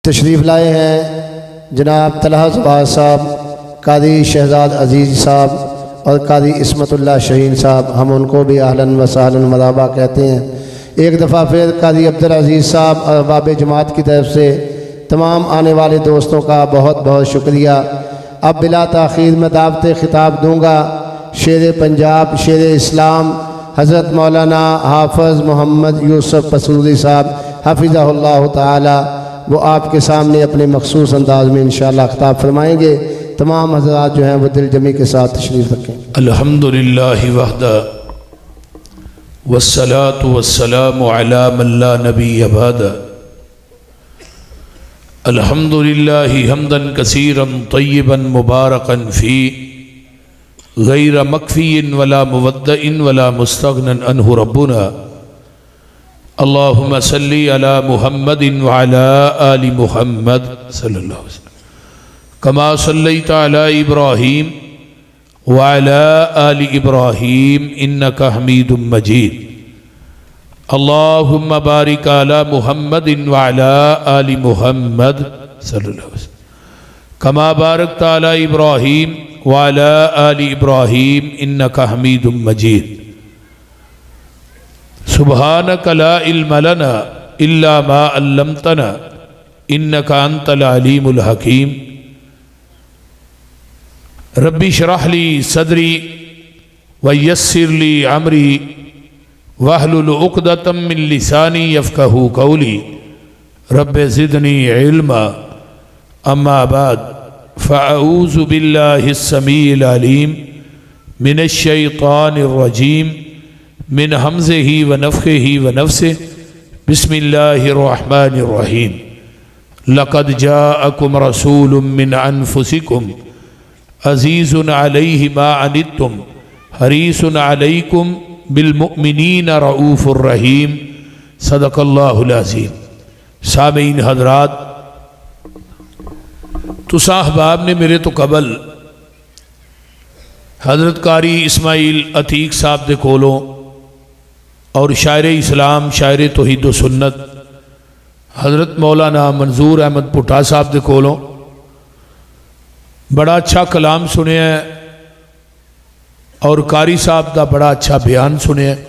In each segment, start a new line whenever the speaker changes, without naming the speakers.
تشریف لائے ہیں جناب طلحہ زبار صاحب، قاضی شہزاد عزیز صاحب اور قاضی عصمت اللہ شہین صاحب، ہم ان کو بھی اہلاً و سہلاً مرحبا کہتے ہیں۔ ایک دفعہ پھر قاضی عبدالعزیز صاحب اور باب جماعت کی طرف سے تمام آنے والے دوستوں کا بہت بہت شکریہ۔ اب بلا تاخیر میں دعوت خطاب دوں گا شیر پنجاب، شیر اسلام، حضرت مولانا حافظ محمد یوسف پسوری صاحب حفظہ اللہ تعالی، وہ آپ کے سامنے اپنے مخصوص انداز میں انشاءاللہ خطاب فرمائیں گے۔ تمام حضرات جو ہیں وہ دل جمی کے ساتھ تشریف رکھیں۔
الحمدللہ وحدہ والصلاة والسلام علی من لا نبی بعدہ، الحمدللہ حمدا کثیرا طیبا مبارکا فی غیر مکفی ولا مودع ولا مستغنا عنہ ربنا، اللہم صلی علی محمد وعلی آل محمد صلی اللہ علیہ وسلم کما صلیت علی ابراہیم وعلی آل ابراہیم انکا حمید مجید، اللہم بارک علی محمد وعلی آل محمد صلی اللہ علیہ وسلم کما بارکت علی ابراہیم وعلی آل ابراہیم انکا حمید مجید۔ سبحانک لا علم لنا الا ما علمتنا انکا انت العلیم الحکیم، ربی شرح لی صدری ویسر لی عمری واحلل عقدۃ من لسانی یفقہوا قولی، رب زدنی علما، اما بعد فاعوذ باللہ السمیع العلیم من الشیطان الرجیم من حمزہ ونفخہ ونفسہ، بسم اللہ الرحمن الرحیم، لقد جاءکم رسول من انفسکم عزیز علیہ ما عنتم حریص علیکم بالمؤمنین رؤوف الرحیم، صدق اللہ العظیم۔ سامعین حضرات، تو احباب نے میرے تو قبل حضرت قاری اسماعیل عتیق صاحب دے کولوں اور شاعر اسلام، شاعر توحید و سنت حضرت مولانا منظور احمد پٹھا صاحب دے کولوں بڑا اچھا کلام سنے ہیں اور قاری صاحب دا بڑا اچھا بیان سنے ہیں۔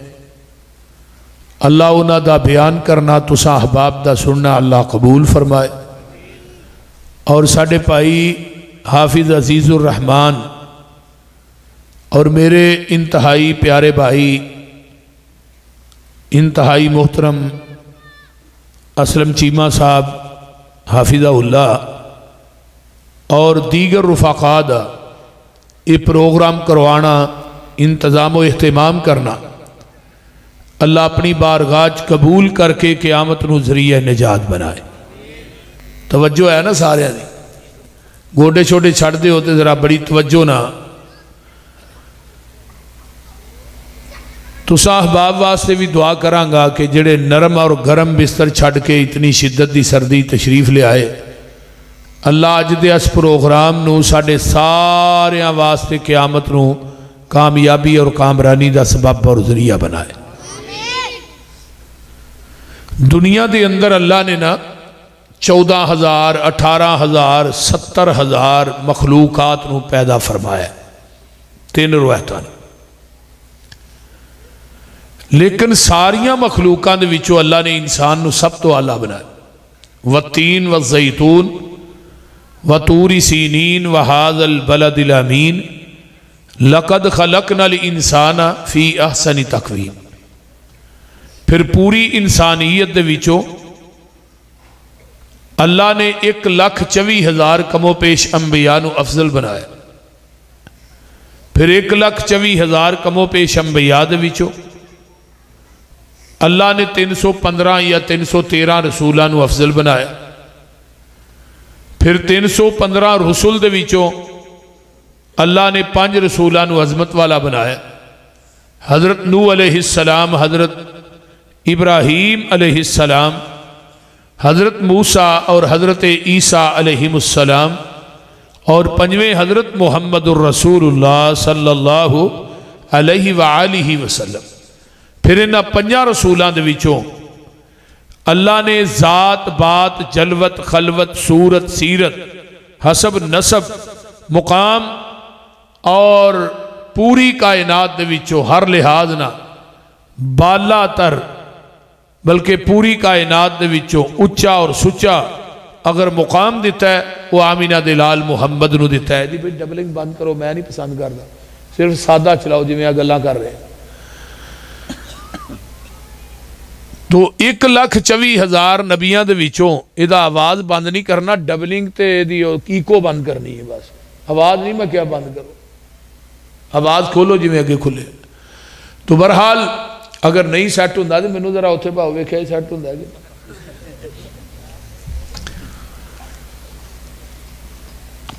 اللہ انہاں دا بیان کرنا تساں احباب دا سننا اللہ قبول فرمائے، اور ساڈے بھائی حافظ عزیز الرحمان اور میرے انتہائی پیارے بھائی انتہائی محترم اسلم چیمہ صاحب حافظہ اللہ اور دیگر رفقاء دا یہ پروگرام کروانا، انتظام و اہتمام کرنا، اللہ اپنی بارگاہ قبول کر کے قیامت نو ذریعہ نجات بنائے۔ توجہ ہے نا سارے دی، گوڈے چھوٹے چھڑ دے ہوتے ذرا بڑی توجہ نہ۔ تو احباب واسطے بھی دعا کرانگا کہ جڑے نرم اور گرم بستر چھڑ کے اتنی شدت دی سردی تشریف لے آئے، اللہ اج دے اس پروگرام نو ساڈے ساریاں واسطے قیامت نو کامیابی اور کامرانی دا سبب اور ذریعہ بنائے۔ دنیا دے اندر اللہ نے نا 14,000 18,000 70,000 مخلوقات نو پیدا فرمایا، 3 روایتاں، لیکن ساریاں مخلوقات دے وچوں اللہ نے انسان نو سب تو اعلیٰ بنایا۔ والتین والزیتون وطور سینین وہذا البلد الامین لقد خلقنا الانسان فی احسن تقویم۔ پھر پوری انسانیت دے وچوں اللہ نے 1,24,000 کم و پیش انبیاء نو افضل بنایا، پھر 1,24,000 کم و پیش انبیاء دے وچوں اللہ نے 315 یا 313 رسولہ نو افضل بنایا، پھر 315 رسول دے وچوں اللہ نے 5 رسولہ نو عظمت والا بنایا، حضرت نوح علیہ السلام، حضرت ابراہیم علیہ السلام، حضرت موسیٰ اور حضرت عیسیٰ علیہ السلام، اور 5ویں حضرت محمد الرسول اللہ صلی اللہ علیہ وآلہ وسلم۔ پھر انہاں 5 رسولان دے وچوں اللہ نے ذات بات جلوت خلوت صورت سیرت حسب نسب مقام اور پوری کائنات دے وچوں ہر لحاظ نہ بالا تر بلکہ پوری کائنات دے وچوں اچا اور سچا اگر مقام دیتا ہے وہ آمینہ دے لال محمد نو دیتا ہے. جی بھئی ڈبلنگ بند کرو، میں نہیں پسند کرتا، صرف سادہ چلاؤ جی میں گلاں کر رہے ہیں. تو 1,24,000 نبیاں دے وچوں ادا آواز بند نہیں کرنا، ڈبلنگ تے دی ایکو بند کرنی ہے بس. آواز نہیں میں کیا بند کروں، آواز کھولو جی میں اگے کھلے. تو بہرحال اگر نہیں سیٹ ہوندا تے مینوں ذرا اوتھے بھاؤ ویکھیا سیٹ ہوندا کہ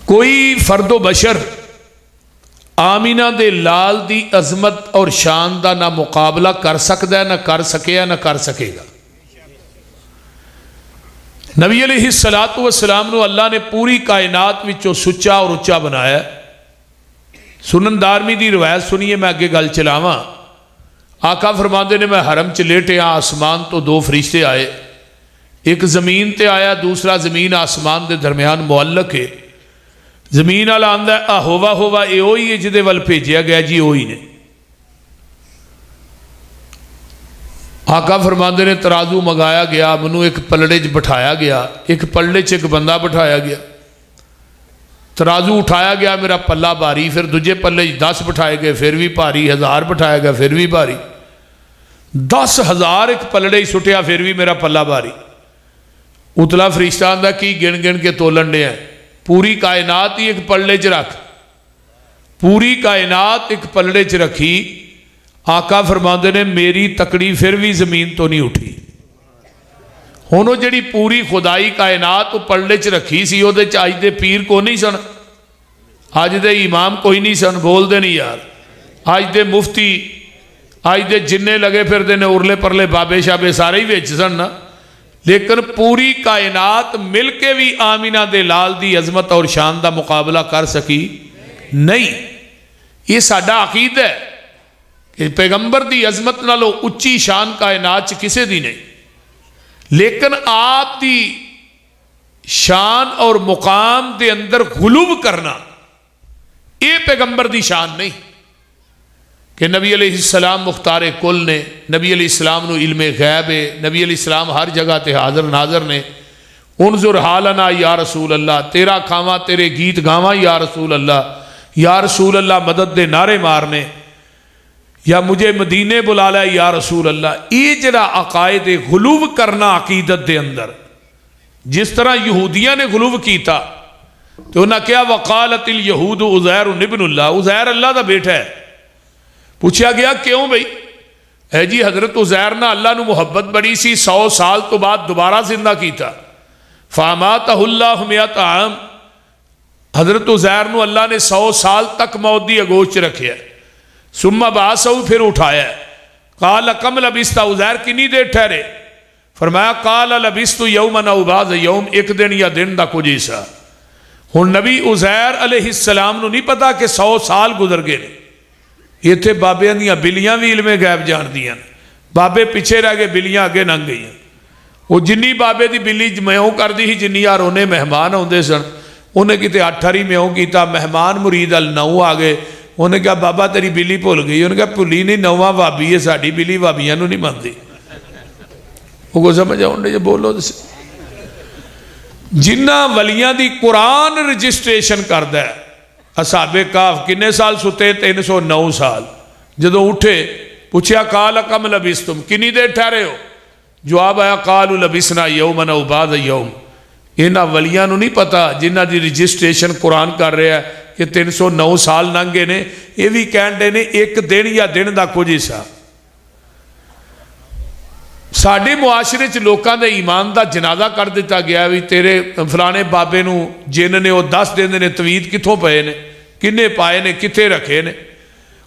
کوئی فرد و بشر آمینہ دے لال دی عظمت اور شان دا نہ مقابلہ کر سکتا ہے، نہ کر سکے نہ کر سکے گا. نبی علیہ السلام نو اللہ نے پوری کائنات وچوں سچا اور اچا بنایا. سنن دارمی دی روایت سنیے، میں اگے گل چلاواں. آقا فرماندے نے میں حرم چ لیٹے ہاں، آسمان تو 2 فرشتے آئے، ایک زمین تے آیا، دوسرا زمین آسمان دے درمیان معلق ہے. زمین والا آندا ہے آ ہوا اے ہوئی ہے جدے ول بھیجیا گیا جی ہوئی نے. آقا فرماندے نے ترازو منگایا گیا، منو ایک پلڑے چ بٹھایا گیا، ایک پلڑے چ ایک بندہ بٹھایا گیا. ترازو اٹھایا گیا، میرا پلہ بھاری، پھر دوجے پلے 10 بٹھائے گئے پھر بھی بھاری، 1000 بٹھایا گیا پھر بھی بھاری، 10,000 ایک پلڑے ہی سٹیا پھر بھی میرا پلہ بھاری. اتلا فرشتہ آندا کی گن گن کے تولن دے ہیں، پوری کائنات ہی ایک پلڑے چ رکھ، پوری کائنات ایک پلڑے چ رکھی. آقا فرماندے نے میری تکڑی پھر بھی زمین تو نہیں اٹھی. ہونو جڑی پوری خدائی کائنات وہ پلڑے چ رکھی سی، وہ آج دے پیر کو نہیں سن، آج دے امام کوئی نہیں سن، بول دے نہیں یار. آج دے مفتی، آج دے جننے لگے پھر دے نے ارلے پرلے بابے شابے سارے ہی ویچ سن نا. لیکن پوری کائنات مل کے بھی آمینہ دے لال دی عظمت اور شان دا مقابلہ کر سکی نہیں. یہ ساڈا عقیدہ ہے کہ پیغمبر دی عظمت نالو اچھی شان کائنات چ کسے دی نہیں. لیکن آپ دی شان اور مقام دے اندر غلو کرنا یہ پیغمبر دی شان نہیں کہ نبی علیہ السلام مختار کل نے، نبی علیہ السلام نو علم غیب ہے، نبی علیہ السلام ہر جگہ تے حاضر ناظر نے. انظر حالنا یا رسول اللہ، تیرا کھاواں تیرے گیت گاواں یا رسول اللہ، یا رسول اللہ مدد دے نعرے مارنے، یا مجھے مدینے بلا لے یا رسول اللہ. یہ جڑا عقائد غلو کرنا عقیدت دے اندر، جس طرح یہودیاں نے غلو کیتا تو انہاں کیا وقالت الیہود عزیر ابن اللہ، عزیر اللہ دا بیٹا ہے. پوچھا گیا کیوں بھئی؟ ہے جی حضرت عزیر نہ اللہ نو محبت بڑی سی، 100 سال تو بعد دوبارہ زندہ کیتا. فاماتہ اللہ 100 عام، حضرت عزیر نو اللہ نے 100 سال تک موت دی اگوش چ رکھیا. ثم بعثہ، پھر اٹھایا. قال کم لبثت، عزیر کنی دیر ٹھہرے؟ فرمایا قال لبثت یوما او بعض یوم، ایک دن یا دن دا کچھ حصہ. ہن نبی عزیر علیہ السلام نو نہیں پتا کہ 100 سال گزر گئے. یہ تھے بابے دیاں بلیاں بھی علم غیب جان دیاں، بابے پیچھے رہ گئے بلیاں آگے لنگ گئی. وہ جنی بابے دی بلی میوں کر دی ہی جنی یار انہیں مہمان ہوندے سن، انہیں کتے 8 میوں کیتا، مہمان مرید ال 9 آ گئے. انہیں کہا بابا تیری بلی بھول گئی. انہیں کہا بھلی نہیں، 9واں بابی ہے، ساڑھی بلی بابیاں نو نہیں مانتی. وہ کو سمجھا انہیں جو بولو دے جنہ ولیاں دی قرآن رجسٹریشن کردہ ہے. اصحاب کہف کنے سال ستے؟ 309 سال. جدو اٹھے پوچھیا قال کم لبثتم، کنی دیر ٹھہرے ہو؟ جواب آیا قالوا لبثنا یوما او بعض یوم. انہاں ولیاں نو نہیں پتا جنہ دی رجسٹریشن قرآن کر رہے ہیں کہ 309 سال ننگے نے، یہ بھی کہندے نے ایک دن یا دن دا کچھ حصہ. ساڈے معاشرے چ لوکاں دے ایمان دا جنازہ کر دیتا گیا بھی تیرے فلانے بابے نو جن نے وہ 10 دن نے توید کتھوں پئے نے، کنے پائے نے، کتے رکھے نے.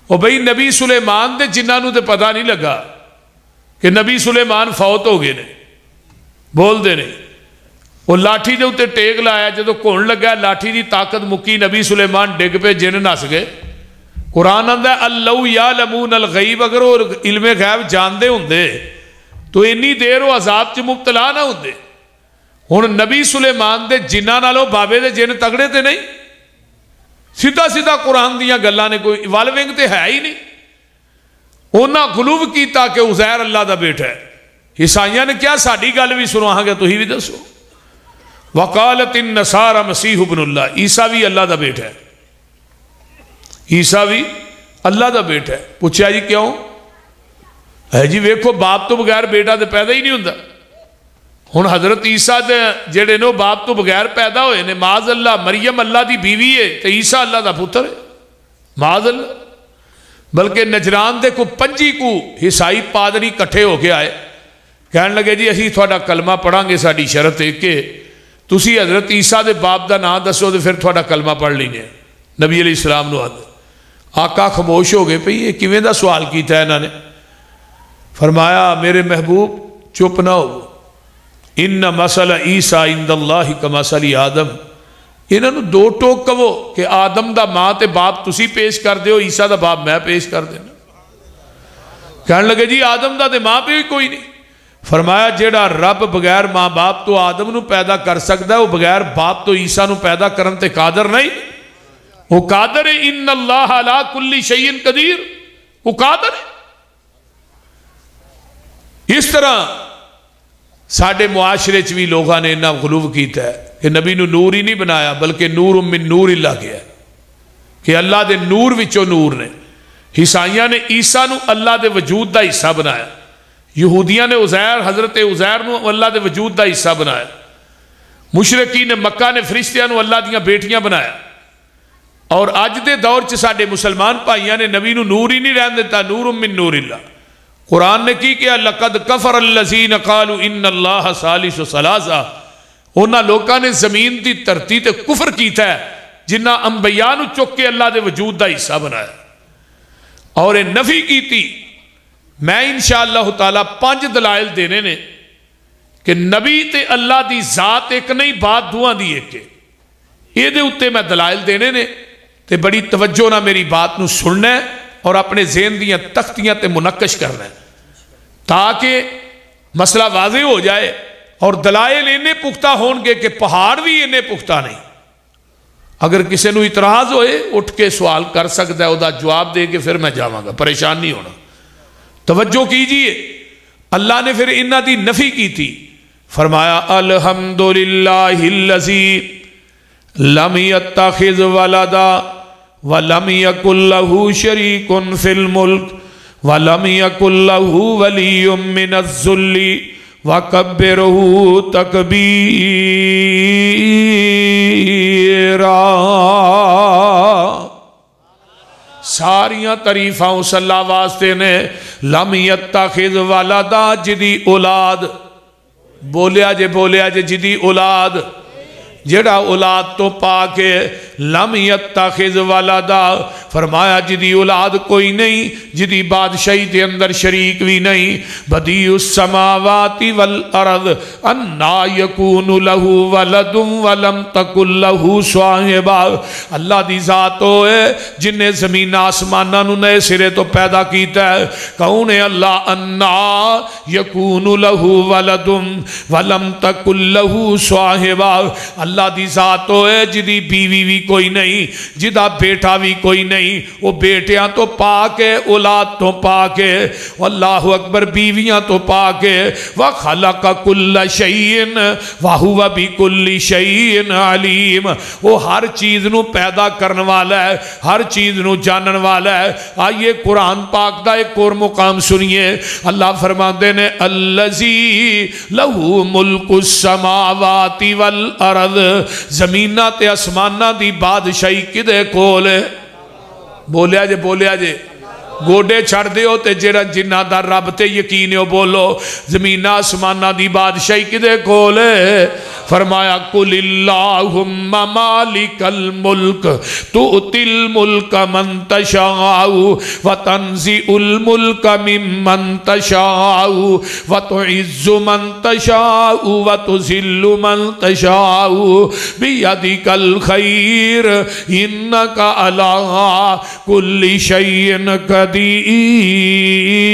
وہ بھئی نبی سلیمان دے جنہاں نو تے پتہ نہیں لگا کہ نبی سلیمان فوت ہو گئے نے، بول دے نہیں. وہ لاٹھی دے اتے ٹیک لایا، جدو کون لگا لاٹھی دی طاقت مکی، نبی سلیمان ڈگ پہ جن نس گئے. قرآن آندا ہے اللو یعلمون الغیب، اگر وہ علم غیب جاندے ہوندے تو اینی دیر وہ عذاب چ مبتلا نہ ہوندے۔ ہن نبی سلیمان دے جنہاں نالوں بابے دے جن تگڑے تے نہیں، سیدھا سیدھا قرآن دیاں گلاں نے، کوئی والونگ تے ہے ہی نہیں۔ انہاں غلو کیتا کہ عزیر اللہ دا بیٹا ہے۔ عیسائیاں نے کیا ساڈی گل بھی سنواں گے تسی بھی دسو۔ وقالت النصارى مسیح ابن اللہ، عیسیٰ بھی اللہ دا بیٹا ہے، عیسیٰ بھی اللہ دا بیٹا ہے۔ پوچھا جی کیوں؟ ہے جی ویکھو باپ تو بغیر بیٹا تو پیدا ہی نہیں ہوندا۔ ہن حضرت عیسیٰ دے جڑے نے باپ تو بغیر پیدا ہوئے نے، معاذ اللہ، مریم اللہ دی بیوی ہے تے عیسیٰ اللہ دا پتر ہے، معاذ اللہ۔ بلکہ نجران دے کو 25 کو عیسائی پادری کٹھے ہو کے آئے، کہنے لگے جی اسی تھوڑا کلمہ پڑھاں گے، ساڈی شرط ہے کہ تسی حضرت عیسیٰ دے باپ دا نام دسو تو پھر تھوڑا کلمہ پڑھ لینے۔ نبی علیہ السلام نو آدھے، آقا خاموش ہو گئے پہ یہ کیویں دا سوال کیتا ہے انہوں نے؟ فرمایا میرے محبوب چپ نہ ہو، ان مسئلہ عیسیٰ عند اللہ کمثل آدم، انہوں نے دو ٹوک کہو کہ آدم دا ماں تے باپ تسی پیش کر دیو، عیسیٰ دا باپ میں پیش کر دینا۔ کہنے لگے جی آدم دا تے ماں پہ بھی کوئی نہیں۔ فرمایا جیڑا رب بغیر ماں باپ تو آدم نو پیدا کر سکتا ہے، وہ بغیر باپ تو عیسیٰ نو پیدا کرن تے قادر نہیں؟ وہ قادر ہے، ان اللہ علی کل شیء قدیر، وہ قادر ہے۔ اس طرح ساڈے معاشرے چ بھی لوگاں نے اتنا غلو کیتا ہے کہ نبی نو نور ہی نہیں بنایا بلکہ نور من نور اللہ کیا ہے کہ اللہ دے نور وچوں نور نے۔ عیسائیاں نے عیسیٰ نو اللہ دے وجود دا حصہ بنایا، یہودیاں نے حضرت عزیر نو اللہ دے وجود دا حصہ بنایا، مشرکین مکہ نے فرشتیاں نو اللہ دیاں بیٹیاں بنایا، اور اج دے دور چ ساڈے مسلمان بھائیاں نے نبی نو نور ہی نہیں رہن دیتا، نور من نور اللہ۔ قرآن نے کی کیا؟ لقد کفر الذین قالوا ان اللہ ثالث ثلاثہ، انہاں لوکاں نے زمین دی دھرتی تے کفر کیتا ہے جنہاں انبیاء نو چک کے اللہ دے وجود دا حصہ بنایا، اور یہ نفی کیتی۔ میں انشاءاللہ تعالی 5 دلائل دینے نے کہ نبی تے اللہ دی ذات ایک نہیں، بات دوہاں دی ایک ہے۔ یہ دے اتے میں دلائل دینے نے تے بڑی توجہ نہ میری بات نو سننا ہے اور اپنے ذہن دیاں تختیاں تے منقش کرنا ہے تاکہ مسئلہ واضح ہو جائے، اور دلائل انہیں پختہ ہون گے کہ پہاڑ بھی انہیں پختہ نہیں۔ اگر کسی نو اعتراض ہوئے اٹھ کے سوال کر سکتا ہے، او دا جواب دے کے پھر میں جاواں گا، پریشان نہیں ہونا۔ توجہ کیجئے، اللہ نے پھر انہاں دی نفی کی تھی، فرمایا الحمدللہ الذی لم یتخذ ولدا ولم یکن لہ شریک فی الملک ولم یکن لہ ولی من الذل وکبرہ تکبیرا۔ ساریاں تعریفاں اس اللہ واسطے نے، لم یتخذ ولدا جدی اولاد، بولیا جے جدی اولاد، جڑا اولاد تو پاکے، لم یتخذ ولدا، فرمایا جدی اولاد کوئی نہیں، جدی بادشاہی دے اندر شریک بھی نہیں۔ بدیع السماوات والارض انا یکون لہ ولد ولم تکن لہ صاحبہ، اللہ دی ذات ہوئے جن نے زمین آسمانہ نو نئے سرے تو پیدا کیتا ہے۔ کون ہے اللہ؟ انا یکون لہ ولد ولم تکن لہ صاحبہ، اللہ دی ذات ہوئے جدی بیوی بھی کوئی نہیں، جدا بیٹا بھی کوئی نہیں، وہ بیٹیاں تو پاک ہے، اولاد تو پاک ہے، اللہ اکبر، بیویاں تو پاک ہے۔ وَخَلَقَ كُلَّ شَيْءٍ وَهُوَ بِكُلِّ شَيْءٍ عَلِيمٌ، وہ ہر چیز نو پیدا کرنے والا ہے، ہر چیز نو جانن والا ہے۔ آئیے قرآن پاک دا ایک اور مقام سنیے، اللہ فرماندے نے الذی لہ ملک السماوات والارض، زمینہ تے اسمانہ دی بادشاہی کدے کولے؟ بولیا جے گوڑے چھڑ دیو تے جڑا جنہ دا رب تے یقین ہو بولو، زمینہ آسمانہ دی بادشاہی کدے کولے؟ فرمایا قل اللہم مالک الملک تؤتی الملک من تشاء وتنزع الملک ممن تشاء وتعز من تشاء وتذل من تشاء بیدک الخیر انک علی کل شیء قدیر۔ قدیر۔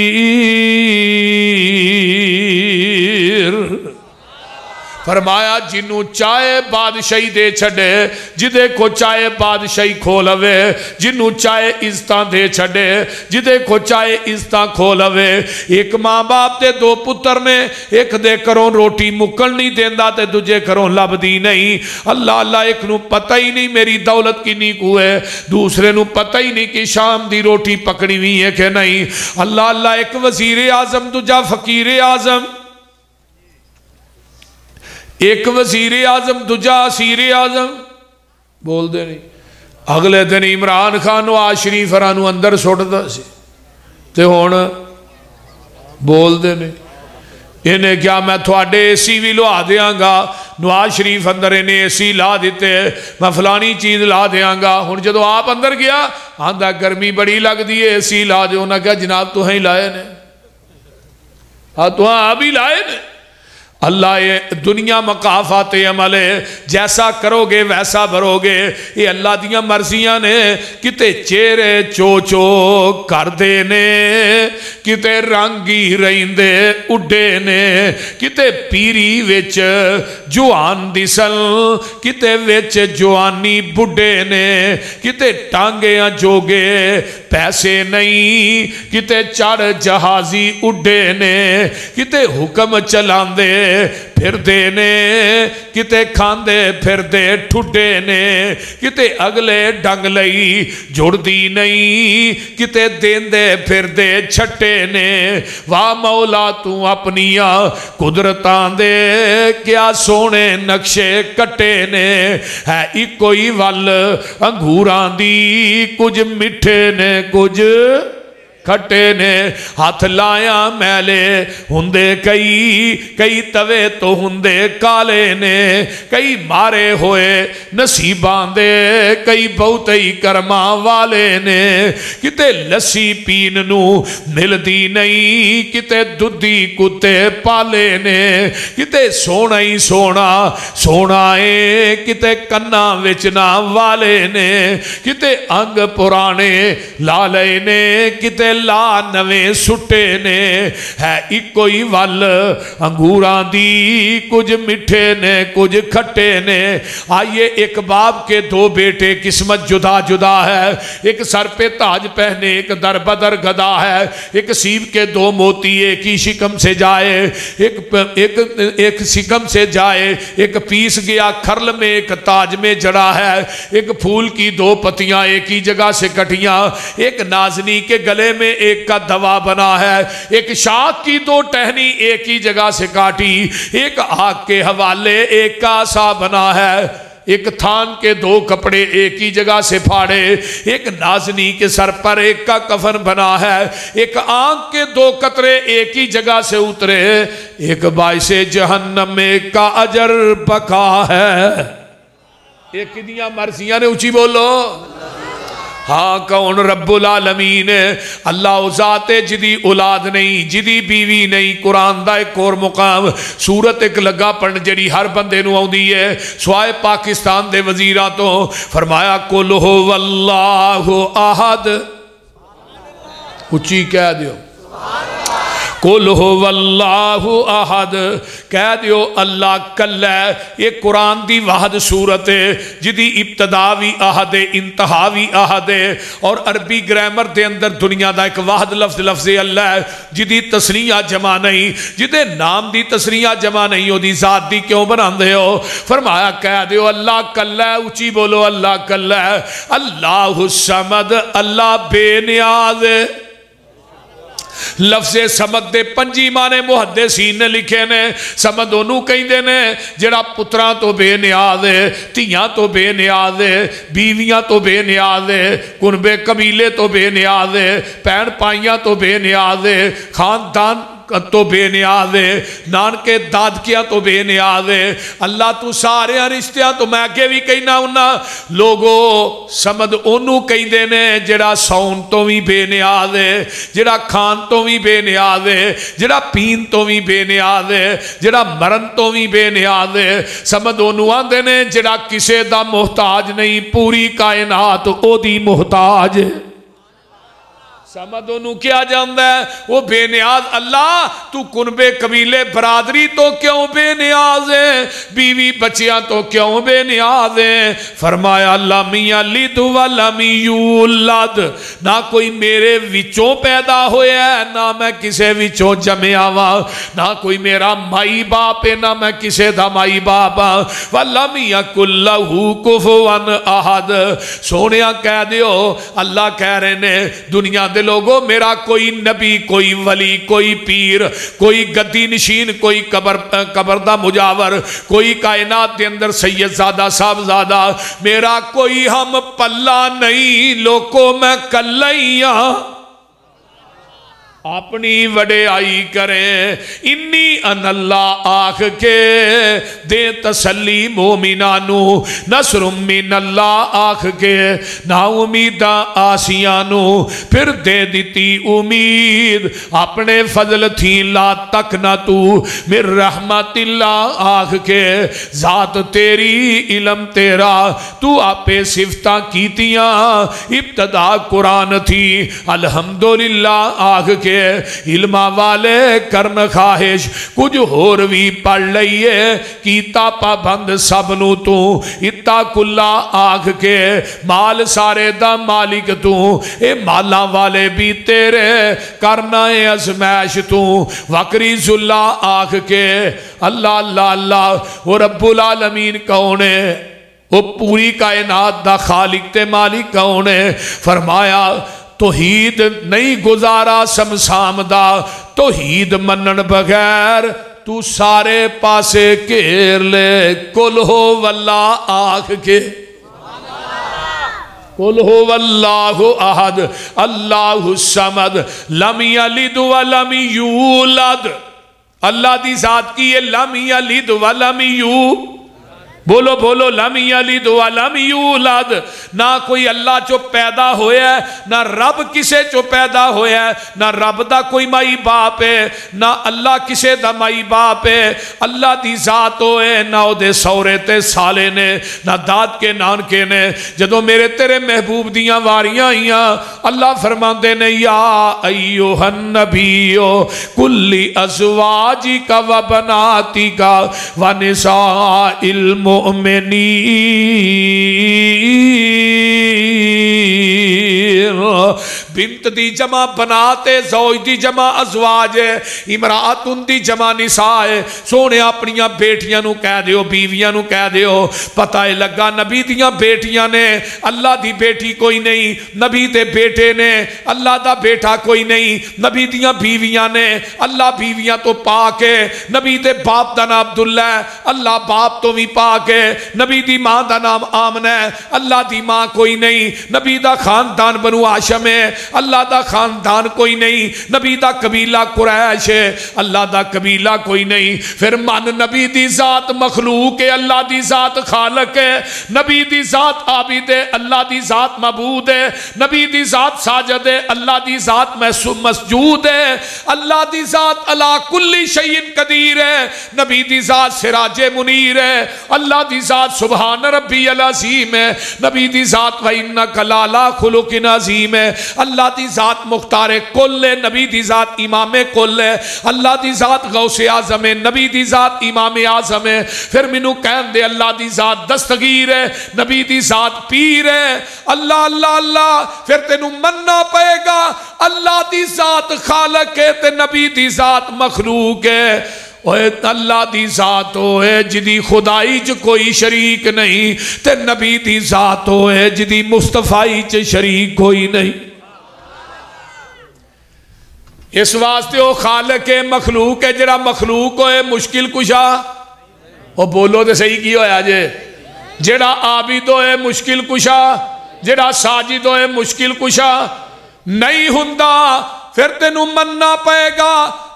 فرمایا جنوں چاہے بادشاہی دے چھڑے، جدے کو چاہے بادشاہی کھولوے، جنوں چاہے عزتاں دے چھڑے، جدے کو چاہے عزتاں کھولوے۔ ایک ماں باپ دے دو پتر نے، ایک دے کروں روٹی مکن نہیں دیندہ تے دجے کروں لب دی نہیں۔ اللہ اللہ ایک نو پتہ ہی نہیں میری دولت کی نیکو ہے، دوسرے نو پتہ ہی نہیں کہ شام دی روٹی پکڑی ہوئی ہے کہ نہیں۔ اللہ اللہ ایک وزیر اعظم دجا فقیر اعظم، ایک وزیر اعظم دجا اسیر اعظم، بول دے نہیں۔ اگلے دن عمران خان نواز شریف رانو اندر سٹ دا سی تے ہون بول دے نہیں۔ انہیں کیا میں تھوڑے اے سی بھی لوا دیاں گا، نواز شریف اندر انہیں اے سی لا دیتے، میں فلانی چیز لا دیاں گا۔ ہن جدو آپ اندر گیا آندھا گرمی بڑی لگ دی ہے، اے سی لا دے۔ انہاں کہا جناب تو ہیں لائے نے، تو ہاں ابھی لائے نے۔ اللہ یہ دنیا مقافات عمل ہے، جیسا کرو گے ویسا بھرو گے۔ یہ اللہ دیاں مرضیاں نے، کتے چہرے چوچو کر دے نے، کتے رنگی رہندے اڈے نے، کتے پیری وچ جوان دسل، کتے وچ جوانی بڈے نے، کتے ٹانگیاں جوگے پیسے نہیں، کتے چڑھ جہازی اڈے نے، کتے حکم چلان دے پھر دے نے، کتے کھاندے پھر دے ٹھڈے نے، کتے اگلے ڈنگ لئی جڑ دی نہیں، کتے دیندے پھر دے چھٹے نے۔ واہ مولا تو اپنیاں قدرتاں دے کیا سونے نقشے کٹے نے۔ ہے ایک کوئی ول انگوراں دی، کچھ مٹھے نے کچھ کھٹے نے۔ ہاتھ لایا میلے ہندے کئی توے تو ہندے کالے نے، کئی مارے ہوئے نصیبان دے کئی بہت ہی کرما والے نے۔ کتے لسی پین نو مل دی نہیں، کتے دودھی کتے پالے نے، کتے سونا ہی سونا سونا ہے، کتے کنا وچنا والے نے، کتے انگ پرانے لالے نے، کتے لا نویں سٹے نے۔ ہے ایک کوئی ول انگوراں دی، کچھ مٹھے نے کچھ کھٹے نے۔ آئیے ایک باپ کے دو بیٹے، قسمت جدا جدا ہے، ایک سر پہ تاج پہنے ایک در بدر گدا ہے، ایک سیب کے دو موتی ایک ہی شکم سے جائے، ایک شکم سے جائے، ایک پیس گیا کھرل میں ایک تاج میں جڑا ہے، ایک پھول کی دو پتیاں ایک ہی جگہ سے کٹیاں، ایک نازنی کے گلے میں ایک کا دوا بنا ہے، ایک شاخ کی دو ٹہنی ایک ہی جگہ سے کاٹی، ایک آگ کے حوالے ایک کا عصا بنا ہے، ایک تھان کے دو کپڑے ایک ہی جگہ سے پھاڑے، ایک نازنی کے سر پر ایک کا کفن بنا ہے، ایک آنکھ کے دو قطرے ایک ہی جگہ سے اترے، ایک باعث جہنم ایک کا اجر بقا ہے۔ ایک کتنیاں مرضیاں نے اونچی بولو۔ ہاں کون رب العالمین ہے؟ اللہ ذات جدی اولاد نہیں، جدی بیوی نہیں۔ قرآن دا ایک اور مقام سورت ایک لگا پڑھن جڑی ہر بندے نو آؤندی ہے، سوائے پاکستان دے وزیراں تو۔ فرمایا قل هو اللہ احد، اچھی کہہ دیو قل هو اللہ احد، کہہ دیو اللہ کل ہے۔ یہ قرآن دی واحد صورت ہے جدی ابتدا بھی احد ہے، انتہا بھی احد ہے، اور عربی گرامر دے اندر دنیا دا ایک واحد لفظ اللہ ہے جدی تسنیہ جمع نہیں، جدے نام دی تسنیہ جمع نہیں ہو دی ذات دی کیوں بنان دے ہو؟ فرمایا کہہ دیو اللہ کل ہے، اچھی بولو اللہ کل ہے۔ اللہ الصمد، اللہ بے نیاز ہے۔ لفظ سمد دے پنجی مانے محدثین نے لکھے نے۔ سمد انہوں کہیں دے نے جڑا پتران تو بے نیاز ہے، تیاں تو بے نیاز ہے، بیویاں تو بے نیاز ہے، کنبے قبیلے تو بے نیاز ہے، پین پائیاں تو بے نیاز ہے، خاندان تو بے نیاز ہے، نانکے دادکیاں تو بے نیاز ہے۔ اللہ تو سارے رشتیاں تو میں آگے بھی کہنا ہونا لوگو سمد انہوں کہیں دینے جڑا سون تو بھی بے نیاز ہے، جڑا کھان تو بھی بے نیاز ہے، جڑا پین تو بھی بے نیاز ہے، جڑا مرن تو بھی بے نیاز ہے۔ سمد انہوں آن دینے جڑا کسے دا محتاج نہیں، پوری کائنات او دی محتاج ہے۔ سمد انہوں کیا جاندہ ہے وہ بے نیاز اللہ تو کنبے قبیلے برادری تو کیوں بے نیاز ہے بیوی بچیاں تو کیوں بے نیاز ہیں فرمایا لم یلد ولم یولد نہ کوئی میرے وچوں پیدا ہویا ہے نہ میں کسے وچوں جمعیا ہوا نہ کوئی میرا مائی باپ ہے نہ میں کسے دا مائی باپ ولم یکن لہ کفوا احد سونیا کہہ دیو اللہ کہہ رہے نے دنیا دے لوگوں میرا کوئی نبی کوئی ولی کوئی پیر کوئی گدی نشین کوئی قبر دا مجاور کوئی کائنات دے اندر سید زادہ صاحب زادہ میرا کوئی ہم پلہ نہیں لوگوں میں کلائیاں اپنی وڈے آئی کریں انی ان اللہ آکھ کے دے تسلی مومنانو نصر من اللہ آکھ کے نا امیدہ آسیانو پھر دے دیتی امید اپنے فضل تھی لا تک نہ تو من رحمت اللہ آکھ کے ذات تیری علم تیرا تو آپے صفتہ کیتیاں ابتدا قرآن تھی الحمدللہ آکھ کے علمہ والے کرن خواہش کچھ ہور بھی پڑھ لئیے کیتا پابند سبنو تو اتا کلا آکھ کے مال سارے دا مالک تو اے مالا والے بھی تیرے کرنا اے ازمیش تو وکری زلہ آکھ کے اللہ اللہ اللہ وہ رب العالمین کون ہے وہ پوری کائنات دا خالق تے مالک کون ہے فرمایا توحید نہیں گزارا سمسام دا توحید منن بغیر تو سارے پاسے کیر لے کل ہو واللہ آکھ کے قل هو اللہ احد اللہ الصمد لم یلد ولم یولد اللہ دی ذات کی یہ لم یلد ولم یولد بولو بولو لم یلد ولم یولد نہ کوئی اللہ چو پیدا ہویا ہے نہ رب کسے چو پیدا ہویا ہے نہ رب دا کوئی مائی باپ ہے نہ اللہ کسے دا مائی باپ ہے اللہ دی ذات ہوئے نہ او دے سورے تے سالے نے نہ داد کے نانکے نے جدو میرے تیرے محبوب دیاں واریاں ہیاں اللہ فرماندے نے یا ایوہ النبیو کلی ازواجی کا و بناتی کا و نساء المؤمنین بنت دی جمع بناتے زوج دی جمع ازواج ہے امراتن دی جمع نساء ہے سونے اپنیاں بیٹیاں نو کہہ دیو بیویاں نو کہہ دیو پتہ لگا نبی دیاں بیٹیاں نے اللہ دی بیٹی کوئی نہیں نبی دے بیٹے نے اللہ دا بیٹا کوئی نہیں نبی دیاں بیویاں نے اللہ بیویاں تو پاک ہے نبی دے باپ دا نام عبداللہ ہے اللہ باپ تو بھی پاک ہے نبی دی ماں دا نام آمنہ ہے اللہ دی ماں کوئی نہیں نبی دا خاندان بنو ہاشم ہے اللہ دا خاندان کوئی نہیں نبی دا قبیلہ قریش ہے اللہ دا قبیلہ کوئی نہیں پھر من نبی دی ذات مخلوق ہے اللہ دی ذات خالق ہے نبی دی ذات عابد ہے اللہ دی ذات معبود ہے نبی دی ذات ساجد ہے اللہ دی ذات مسجود ہے اللہ دی ذات علی کل شیء قدیر ہے نبی دی ذات سراج منیر ہے اللہ دی ذات سبحان ربی العظیم ہے نبی دی ذات وَإِنَّكَ لَعَلَىٰ خُلُقٍ عَظِيمٍ ہے اللہ دی ذات مختار کل ہے نبی دی ذات امام کل ہے اللہ دی ذات غوث اعظم ہے نبی دی ذات امام اعظم ہے پھر منو کہن دے اللہ دی ذات دستگیر ہے نبی دی ذات پیر ہے اللہ اللہ اللہ پھر تینوں مننا پائے گا اللہ دی ذات خالق ہے تے نبی دی ذات مخلوق ہے اللہ دی ذات ہوئے جدی خدائی چ کوئی شریک نہیں تے نبی دی ذات ہوئے جدی مصطفیٰ چ شریک کوئی نہیں اس واسطے وہ خالق مخلوق ہے جڑا مخلوق ہوئے مشکل کشا وہ بولو دے صحیح کی ہویا جے جڑا عابد ہوئے مشکل کشا جڑا ساجد ہوئے مشکل کشا نہیں ہندہ پھر تینوں مننا پائے گا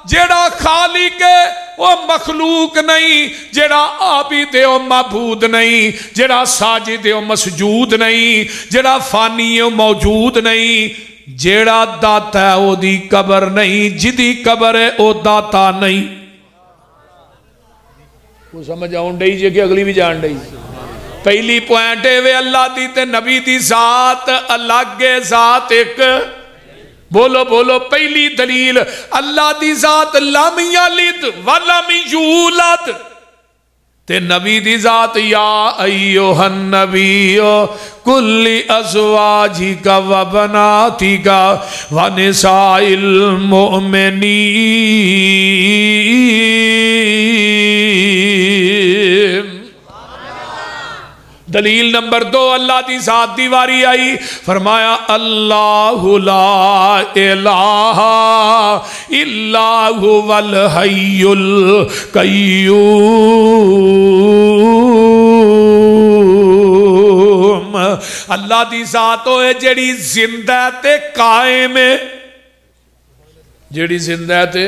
جڑا خالق ہے وہ مخلوق نہیں جڑا عابد ہے وہ معبود نہیں جڑا ساجد ہے وہ مسجود نہیں جڑا فانی ہے وہ موجود نہیں جڑا داتا ہے وہ دی قبر نہیں جدی قبر ہے وہ داتا نہیں وہ سمجھ آؤں ڈائی جے کہ اگلی بھی جان ڈائی پہلی پوائنٹ ہے وہ اللہ دی تے نبی دی ذات الگ ذات ایک بولو بولو پہلی دلیل اللہ دی ذات لم یلد ولم یولد تے نبی دی ذات یا ایوہ النبی کل ازواجک و بناتک و نساء المؤمنین۔ دلیل نمبر 2 اللہ دی ذات دی واری آئی، فرمایا اللہ لا الہ الا هو الحی القیوم۔ اللہ دی ذات ہوئے جیڑی زندہ تے قائم ہے، جیڑی زندہ تے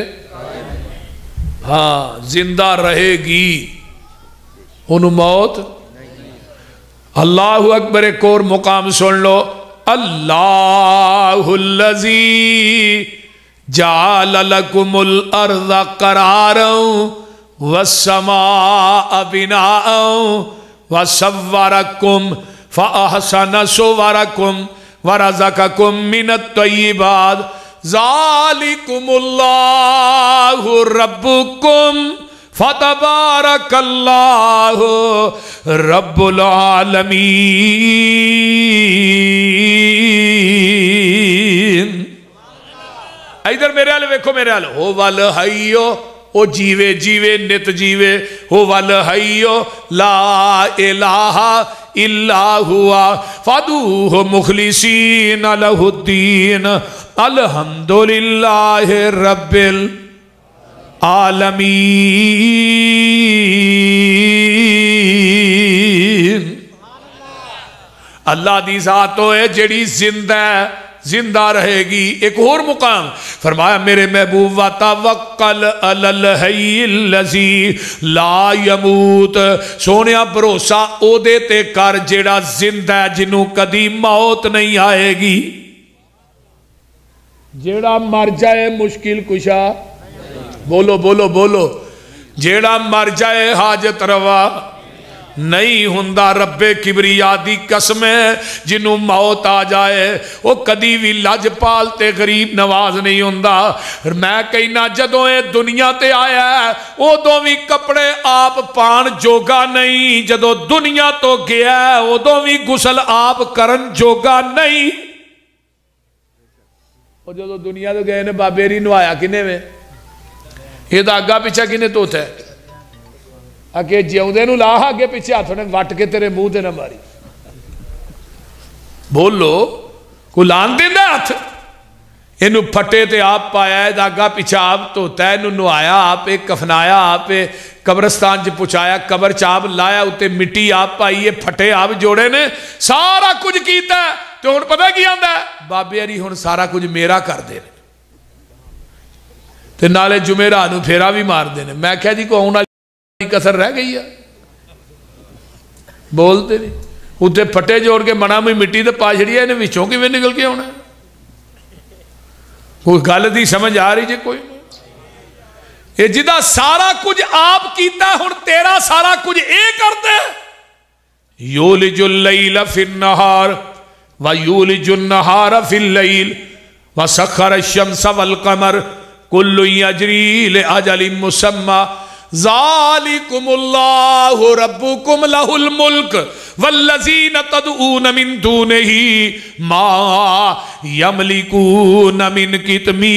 ہاں زندہ رہے گی، انہوں موت۔ اللہ اکبر ایک اور مقام سن لو، اللہ الذی جعل لکم الارض قرارا والسماء بناء وصورکم فاحسن صورکم ورزقکم من الطیبات ذالکم اللہ ربکم فتبارک اللہ رب العالمین۔ ادھر میرے حال ویکھو، میرے حال ہو والحیو او جیوے جیوے نت جیوے، ہو والحیو لا الہ الا ہوا فادوہ مخلصین لہ الدین الحمدللہ رب عالمین۔ اللہ دی ذات ہے جڑی زندہ رہے گی۔ ایک اور مقام فرمایا میرے محبوب وَتَوَکَّلْ عَلَى الْحَيِّ الَّذِي لَا يَمُوتُ، سونیا بھروسہ او دے تے کر جڑا زندہ ہے جنوں کدی موت نہیں آئے گی، جڑا مر جائے مشکل کشا، بولو بولو بولو، جیڑا مر جائے حاجت روا نہیں ہندہ۔ رب کبریا دی قسم ہے جنہوں موت آ جائے وہ کدی بھی لج پالتے غریب نواز نہیں ہندہ۔ میں کہنا جدوں اے دنیا تے آیا ہے وہ دو بھی کپڑے آپ پان جوگا نہیں، جدوں دنیا تو گیا ہے وہ دو بھی غسل آپ کرن جوگا نہیں۔ وہ جدوں دنیا تو گئے نے بابیری نوایا کنے میں، یہ دا آگا پیچھا کنے تو ہے اکے جیوں دے نو لاہا آگے پیچھے ہاتھوں نے وٹ کے تیرے منہ دے نہ ماری۔ بولو کو لان دیں دے ہاتھ، انہوں پھٹے تے آپ پایا ہے، دا آگا پیچھا آپ تو ہے، انہوں نوایا آپ کفنایا آپ قبرستان جو پچھایا، قبر چاپ لایا اتے مٹی آپ پائیے، پھٹے آپ جوڑے نے سارا کچھ کیتا ہے، تو ہن پتہ کی آندہ ہے بابے علی ہن سارا کچھ میرا کر دے تے نالے جمعرہ نو پھیرا بھی مار دینے۔ میں کہہ دی کو ہونا کسر رہ گئی ہے، بولتے نہیں اتنے پھٹے جوڑ کے منا میں مٹی تے پا چھڑی ہے، انہیں وچوں کی میں نکل کے ہونا ہے، کوئی گل دی سمجھ آ رہی جے کوئی نہیں۔ یہ جدہ سارا کچھ آپ کیتا ہے ہن تیرا سارا کچھ اے کر دے۔ یولج اللیل فی النہار ویولج النہار فی اللیل وسخر الشمس والقمر کل یجری لأجل مسمى ذالکم اللہ ربکم لہ الملک والذین تدعون من دونہ ما یملکون من قطمیر۔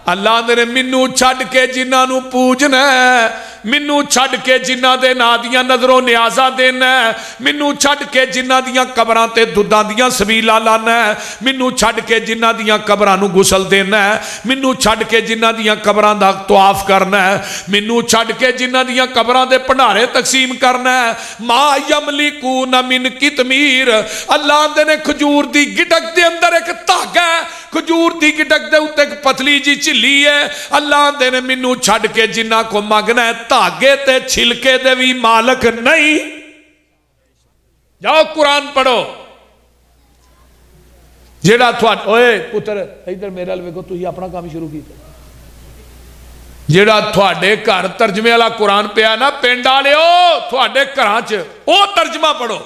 اللہ نے منو چھڑ کے جنہاں نو پوجنا ہے، منو چھڑ کے جنہ دے نادیاں نظروں نیازہ دینا ہے، منو چھڑ کے جنہ دیاں قبران تے دوداں دیاں سبیلہ لانا ہے، منو چھڑ کے جنہ دیاں قبرانو گسل دینا ہے، منو چھڑ کے جنہ دیاں قبران دا طواف کرنا ہے، منو چھڑ کے جنہ دیاں قبران دے پنڈارے تقسیم کرنا ہے۔ ما یملکون من قطمیر، اللہ دے نے کھجور دی گٹک دے اندر ایک تاغ ہے، کھجور دی گٹک دے اتے ایک پتلی جی چلی ہے، اللہ دے نے منو چھڑ کے جنہ کو مانگنا ہے، تاغے تے چھلکے دے بھی مالک نہیں۔ جاؤ قرآن پڑھو، جیڑا تھوڑا اوئے پتر ادھر میرے لئے کو تو ہی اپنا کام شروع کیتا، جڑا تھوڑے گھر ترجمے والا قرآن پیا نا پنڈ والےو تھوڑے گھراں چ او ترجمہ پڑھو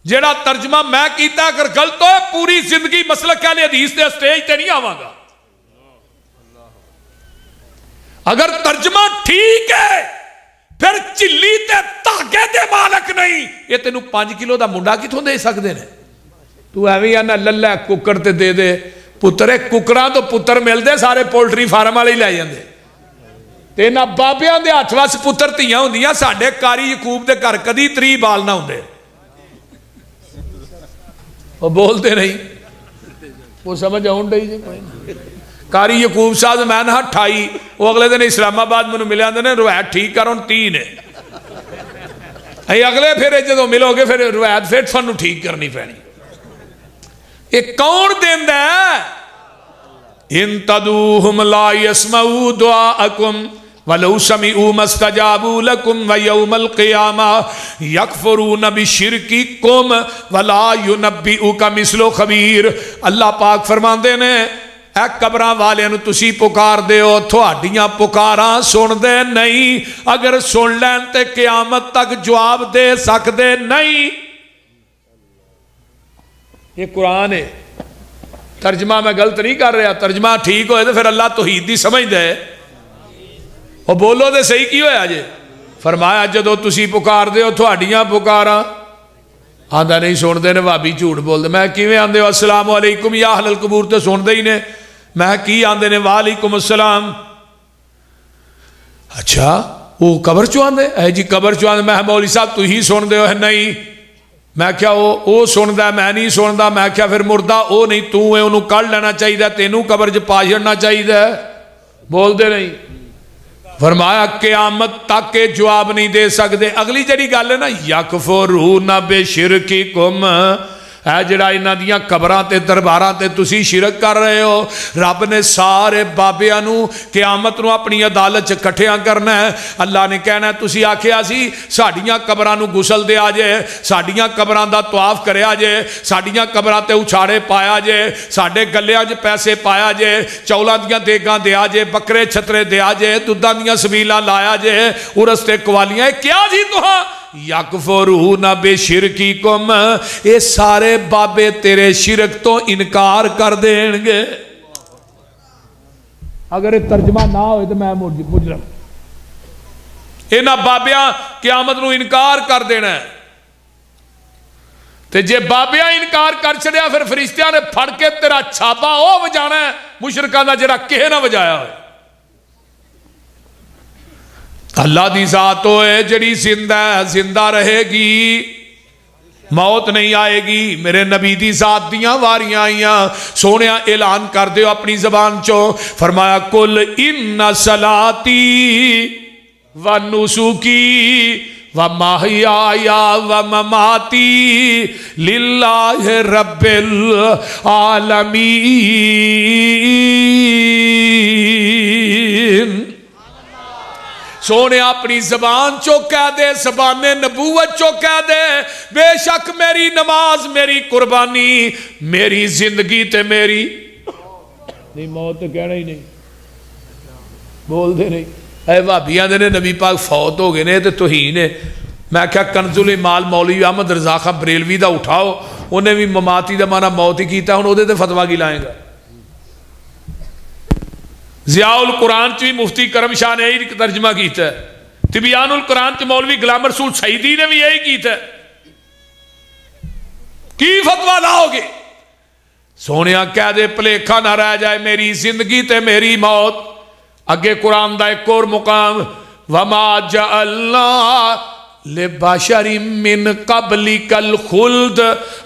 جڑا ترجمہ میں کیتا اگر غلط ہو پوری زندگی مسلک اہل حدیث دے سٹیج تے نہیں آواں گا اگر ترجمہ ٹھیک ہے پھر چلی تے تاگے دے مالک نہیں یہ تینوں 5 کلو دا منڈا کتھوں دے سکدے نے تو ایویں آنا للہ ککڑ تے دے دے پترے ککڑاں تو پتر مل دے سارے پولٹری فارم والے ہی لے جاندے تے نہ بابیاں دے ہاتھ وس پتر تیاں ہوندیاں ساڈے کاری یعقوب دے گھر کدی 3 بال نہ ہوندے وہ بولتے نہیں وہ سمجھ آؤں ڈی جی کاری یعقوب صاحب میں نہ 28 وہ اگلے دن اسلام آباد میں ملے آندے نے روایت ٹھیک کر ہن 3 ہے اگلے پھر جدوں ملو گے پھر روایت پھر تھانوں ٹھیک کرنی پینی یہ کون دیندا ہے ان تدعوہم لا یسمعوا دعاءکم وَلَوْ سَمِعُوا مَا اسْتَجَابُوا لَكُمْ وَيَوْمَ الْقِيَامَةِ يَكْفُرُونَ بِشِرْكِكُمْ وَلَا يُنَبِّئُكَ مِثْلُ خَبِيرٌ اللہ پاک فرماندے نے اے قبراں والے نو تسی پکار دے ہو تھوڑیاں پکاراں سن دے نہیں اگر سن لین تے قیامت تک جواب دے سکدے نہیں یہ قرآن ہے ترجمہ میں غلط نہیں کر رہا ترجمہ ٹھیک ہوئے تو پھر اللہ توحید دی سمجھ دے اور بولو دے صحیح کی ہویا جے فرمایا جدو تسی پکار دے ہو تھوڑیاں پکاراں آندہ نہیں سن دے نے وابی جھوٹ بول دے میں کیویں آندے ہو السلام علیکم یا اہل القبور تے سن دے ہی نے میں کی آندے نے وعلیکم السلام اچھا وہ قبر چو آندے اے جی قبر چو آندے میں مولوی صاحب تو ہی سن دے ہو نہیں میں کیا وہ سن دا میں نہیں سن دا میں کیا پھر مردہ وہ نہیں تو ہے انہوں کڑ لینا چاہیے دا تینوں قبر جو پا جڑنا چاہیے دا بول دے نہیں فرمایا قیامت تک کے جواب نہیں دے سکتے اگلی جڑی گل ہے نا یکفرون بشرککم اے جڑا انہاں دیاں قبراں تے درباراں تے تسی شرک کر رہے ہو رب نے سارے بابیاں نو قیامت نو اپنی عدالت چ کٹھیاں کرنا ہے اللہ نے کہنا ہے تسی آکھیا سی ساڈیاں قبراں نو غسل دے آجے ساڈیاں قبراں دا طواف کریا جے ساڈیاں قبراں تے اچھاڑے پایا جے ساڈے گلیاں وچ پیسے پایا جے چولاں دیاں دیگاں دیا جے بکرے چھترے دیا جے دودھاں دیاں سبیلاں لایا جے ارس تے قوالیاں کیا جی تہاں یکفرون بشرککم یہ سارے بابے تیرے شرک تو انکار کر دیں گے اگر یہ ترجمہ نہ ہوئے تو میں مجرم انہاں بابیاں قیامت نو انکار کر دینا ہے تے جے بابیاں انکار کر چھڑیا پھر فرشتیاں نے پھڑ کے تیرا چھاپا ہو وجانا ہے مشرکاں دا جڑا کہے نہ وجایا ہوئے اللہ دی ذات ہوئے جڑی زندہ رہے گی موت نہیں آئے گی میرے نبی دی ذات دیاں واریاں آئیاں سونیا اعلان کر دیو اپنی زبان چو فرمایا کل ان صلاتی و نسکی و محیایا و مماتی للہ رب العالمین سونے اپنی زبان چو کہہ دے زبان نبوت چو کہہ دے بے شک میری نماز میری قربانی میری زندگی تے میری نہیں موت تو کہنا ہی نہیں بول دے نہیں اے بھابیاں دے نے نبی پاک فوت ہو گئے نے تے توہین ہے میں کہا کنز الایمال مولوی احمد رضا خان بریلوی دا اٹھاؤ انہیں بھی مماتی دا مانا موت ہی کیتا ہوں دے فتوہ کی لائیں گا ضیاء القرآن چوی مفتی کرم شاہ نے یہی ترجمہ کیتا ہے تبیان القرآن چوی مولوی غلام رسول سعیدی نے بھی یہی کیتا ہے کی فتوہ لاؤ گے سونیا کہہ دے پلیکھا نہ رہ جائے میری زندگی تے میری موت اگے قرآن دا ایک اور مقام وما جعلنا لبشر من قبلک الخلد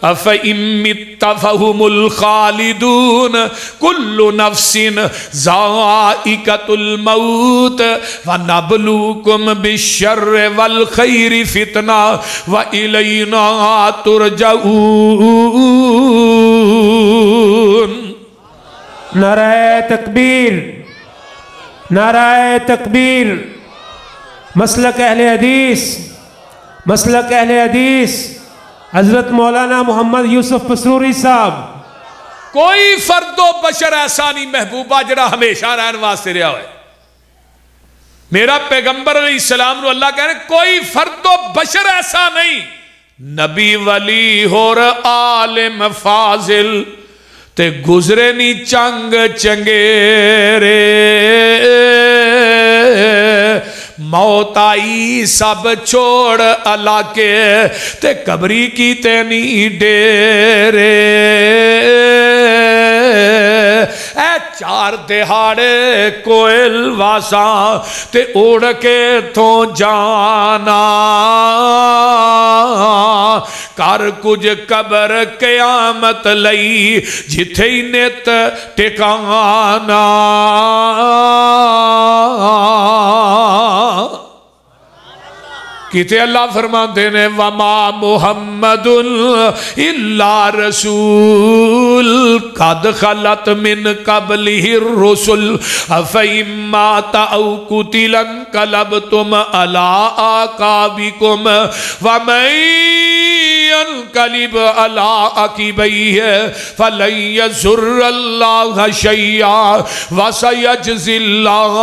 افئن مت فهم الخالدون کل نفس ذائقۃ الموت ونبلوکم بالشر والخیر فتنہ والینا ترجعون
نعرہ تکبیر نعرہ تکبیر مسلک اہل حدیث مسلک اہل حدیث حضرت مولانا محمد یوسف پسروری صاحب
کوئی فرد و بشر ایسا نہیں محبوبہ جڑا ہمیشہ رہن واسطے رہا ہوئے میرا پیغمبر علیہ السلام نو اللہ کہہ رہے کوئی فرد و بشر ایسا نہیں، نبی ولی اور عالم فاضل تے گزرے نی چنگ چنگیرے، موت آئی سب چھوڑ علاقے تے قبری کی تینی ڈیرے، اے چار دہاڑے کوئل واساں تے اڑ کے تھوں جانا، کر کچھ قبر قیامت لئی جتھے ہی نیت ٹکانا، کتے اللہ فرماتے نے وما محمد الا رسول قد خلت من قبلہ الرسل افئن مات او قتل انقلبتم علی اعقابکم ومن ينقلب على عقبيه فلن يضر الله شيئا وسيجزي الله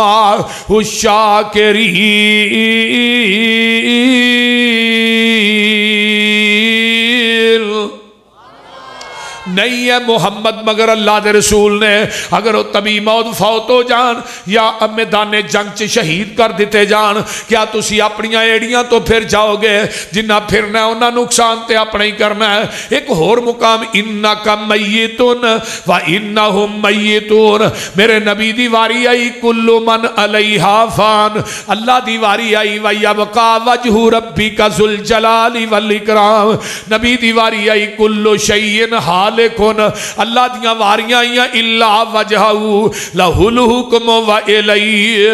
الشاكرين۔ نہیں ہے محمد مگر اللہ دے رسول نے، اگر وہ طبی موت فوت ہو جان یا میدان جنگ چ شہید کر دیتے جان، کیا تسی اپنیاں ایڑیاں تو پھر جاؤ گے؟ جنہ پھرنا ہے انہاں نقصان تے اپنا ہی کرنا ہے۔ ایک اور مقام انکا میتون و انہم میتون، میرے نبی دی واری آئی کل من علیہا فان، اللہ دی واری آئی ویبقا وجہ ربک ذو الجلال والاکرام، نبی دی واری آئی کل شیء حال کن، اللہ دیاں واریاں یا اللہ وجہو لہ الحکم و الیہ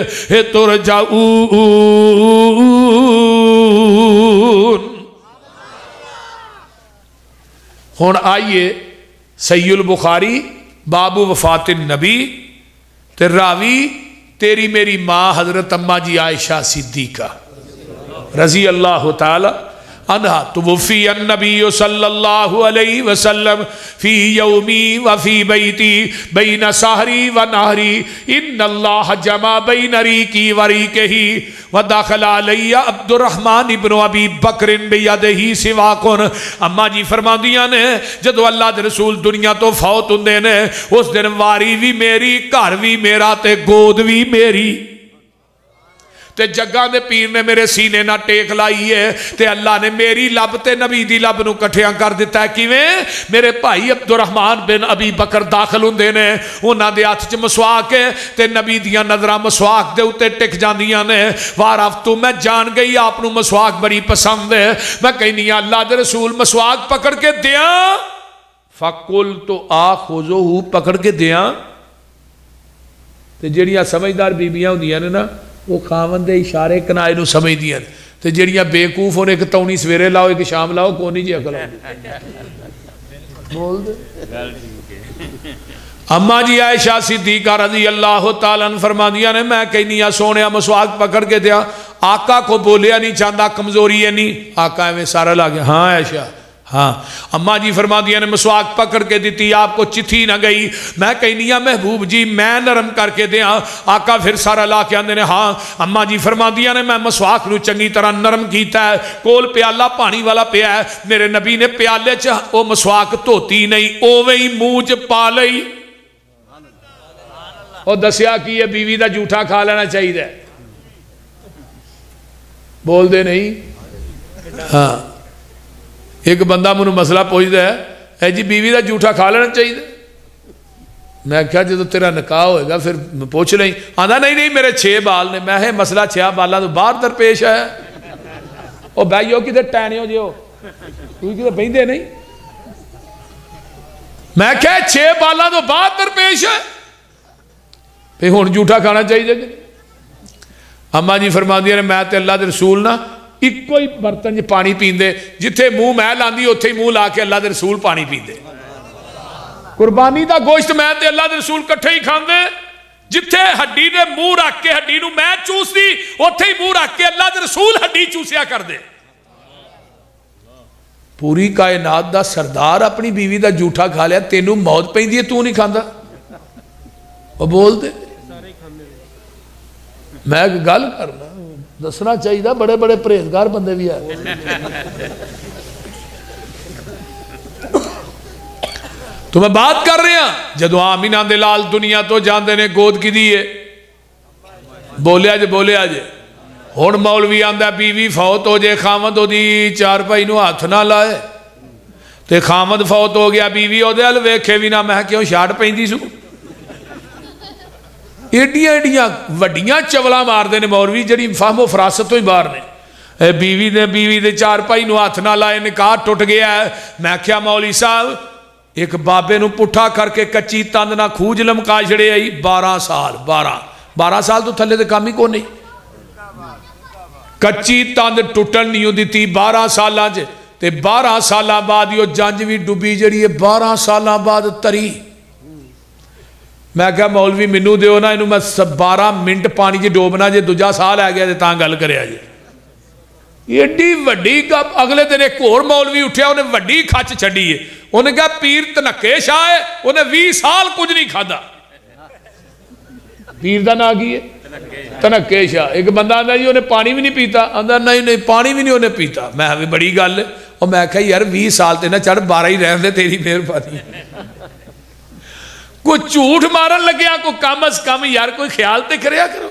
ترجعون۔ ہون آئیے صحیح البخاری باب وفات النبی تے راوی تیری میری ماں حضرت اماں جی عائشہ صدیقہ رضی اللہ تعالی عنہ، توفی النبی صلی اللہ علیہ وسلم فی یومی وفی بیتی بین سحری و نہری، ان اللہ جمع بین ریکی و ریکہی وداخل علیہ عبد الرحمن ابن ابی بکر بیدہی سواکن۔ اماں جی فرما دیا نے جدو اللہ دے رسول دنیا تو فوت ہوندے نے اس دن واری بھی میری، گھر بھی میرا تے گود بھی میری، تے جگہ دے پیر نے میرے سینے نہ ٹیک لائی ہے تے اللہ نے میری لب تے نبی دی لب نو کٹھیاں کر دیتا ہے۔ کیویں؟ میرے بھائی عبد الرحمن بن ابی بکر داخل ہوندے نے، انہاں دے ہاتھ چ مسواک ہے تے نبی دیاں نظراں مسواک دے اوتے ٹک جاندیاں نے، وارفتو میں جان گئی آپ نو مسواک بڑی پسند ہے، میں کہنی اللہ دے رسول مسواک پکڑ کے دیاں، فقلت آخذہ پکڑ کے دیاں، تے جڑیاں سمجھدار بیبیاں ہوندیاں نے نا وہ خاوند دے اشارے کنائے نو سمجھ دیاں تے جڑیاں بیوقوف ہونے ایک تونی سویرے لاؤ ایک شام لاؤ کونی جی عقل بول دے۔ اماں جی عائشہ صدیقہ رضی اللہ تعالیٰ عنہ فرما دیا نے میں کہنی سونیا مسواک پکڑ کے دیا، آقا کو بولیا نہیں چاہتا، کمزوری ہے نہیں، آقا میں سارا لا گیا ہاں عائشہ ہاں۔ اماں جی فرما دیا نے مسواک پکڑ کے دیتی، آپ کو چتھی نہ گئی، میں کہنی محبوب جی میں نرم کر کے دیا، آقا پھر سارا لا کے آندے نے ہاں۔ اماں جی فرما دیا نے میں مسواک نو چنگی طرح نرم کیتا ہے، کول پیالہ پانی والا پیا ہے، میرے نبی نے پیالے چ او مسواک دھوتی نہیں، اوویں ہی منہ چ پا لئی، اور دسیا کی ہے بیوی دا جھوٹا کھا لینا چاہیے، بول دے نہیں ہاں۔ ایک بندہ منو مسئلہ پوچھتا ہے اے جی بیوی دا جھوٹا کھا لینا چاہیے، میں کہا جدو تیرا نکاح ہوئے گا پھر پوچھ لیں، آندھا نہیں میرے 6 بال نے، میں مسئلہ 6 بالاں تو باہر درپیش ہے، او بھائیو کدھر ٹینیو جیو کوئی کدھر بہندے نہیں، میں کہا 6 بالاں تو باہر درپیش ہے، پھر ہن جھوٹا کھانا چاہیے کہ اماں جی فرما دیا نے میں تے اللہ دے رسول نا ایک کوئی برتن پانی پیندے، جتھے منہ میں لاندی اتھے منہ لا کے اللہ دے رسول پانی پیندے، قربانی دا گوشت میں تے اللہ دے رسول کٹھے ہی کھاندے، جتھے ہڈی دے منہ رکھ کے ہڈی نو میں چوس دی اتھے ہی منہ رکھ کے اللہ دے رسول ہڈی چوسیا کر دے۔ پوری کائنات دا سردار اپنی بیوی دا جھوٹا کھا لیا، تینوں موت پیندی ہے تو نہیں کھاندا، وہ بول دے میں ایک گل کرنا دسنا چاہیے بڑے بڑے پرہیزگار بندے بھی ہیں تو میں بات کر رہا جدو آمینہ دے لال دنیا تو جاندے نے گود کی دیئے بولیا جے ہون مولوی آندہ بیوی فوت ہو جے خامد ہو دی چار پائی نو ہاتھ نہ لائے تے خامد فوت ہو گیا بیوی ہو دے ویکھے بھی نہ میں کیوں شاٹ پہندی سو ایڈیاں وڈیاں چولا مار دے نے مولوی جڑی فہم و فراست تو ہی بار نے بیوی دے چار پائی نو ہاتھ نہ لائے نکاح ٹوٹ گیا ہے میں کیا مولوی صاحب ایک بابے نو پٹھا کر کے کچی تند نہ کھوج لمکا چھڑے آئی 12 سال تو تھلے دے کام ہی کو نہیں کچی تند ٹوٹن نہیں ہو دیتی 12 سالاں جے تے 12 سالاں بعد یہ جنج بھی ڈوبی جڑی ہے 12 سالاں بعد تری میں کہا مولوی منو دیو نا انہوں میں 12 منٹ پانی جے ڈوبنا جے دوجا سال آ گیا جے تاں گل کرے آجے ایڈی وڈی کب اگلے دن ایک اور مولوی اٹھیا انہیں وڈی کھچ چھڑی ہے انہیں کہا پیر تنکیش آئے انہیں 20 سال کچھ نہیں کھادا پیر دا نا کی ہے تنکیش آئے ایک بندہ آندھا جی انہیں پانی بھی نہیں پیتا آندھا نہیں پانی بھی نہیں انہیں پیتا میں ہمیں بڑی گل ہے اور میں کہا یار 20 سال تے نہ چڑھ 12 ہی رہن دے تیری مہربانی کوئی جھوٹ مارن لگیا کوئی کم از کم یار کوئی خیال تے کریا کرو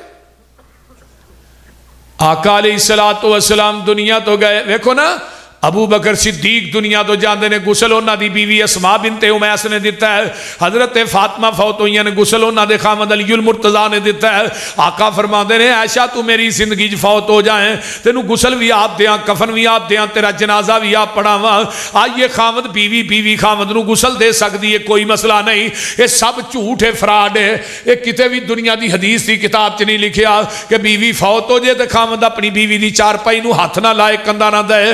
آقا علیہ السلام دنیا تو گئے ویکھو نا ابو بکر صدیق دنیا تو جاندے نے گسل ہونا دی بیوی اسماء بنت امیس نے دیتا ہے حضرت فاطمہ فوت ہوئی نے گسل ہونا دے خامد علی المرتضیٰ نے دیتا ہے آقا فرماندے نے عائشہ تو میری زندگی فوت ہو جائیں تینوں گسل بھی آپ دیاں کفن بھی آپ دیاں تیرا جنازہ بھی آپ پڑھاواں آئیے خامد بیوی خامد نو گسل دے سکتی ہے کوئی مسئلہ نہیں یہ سب جھوٹ ہے فراڈ ہے یہ کتے بھی دنیا دی حدیث دی کتاب چ نہیں لکھیا کہ بیوی فوت ہو جائے تے خامد اپنی بیوی دی چار پائی نو ہاتھ نہ لائے کندہ نہ دے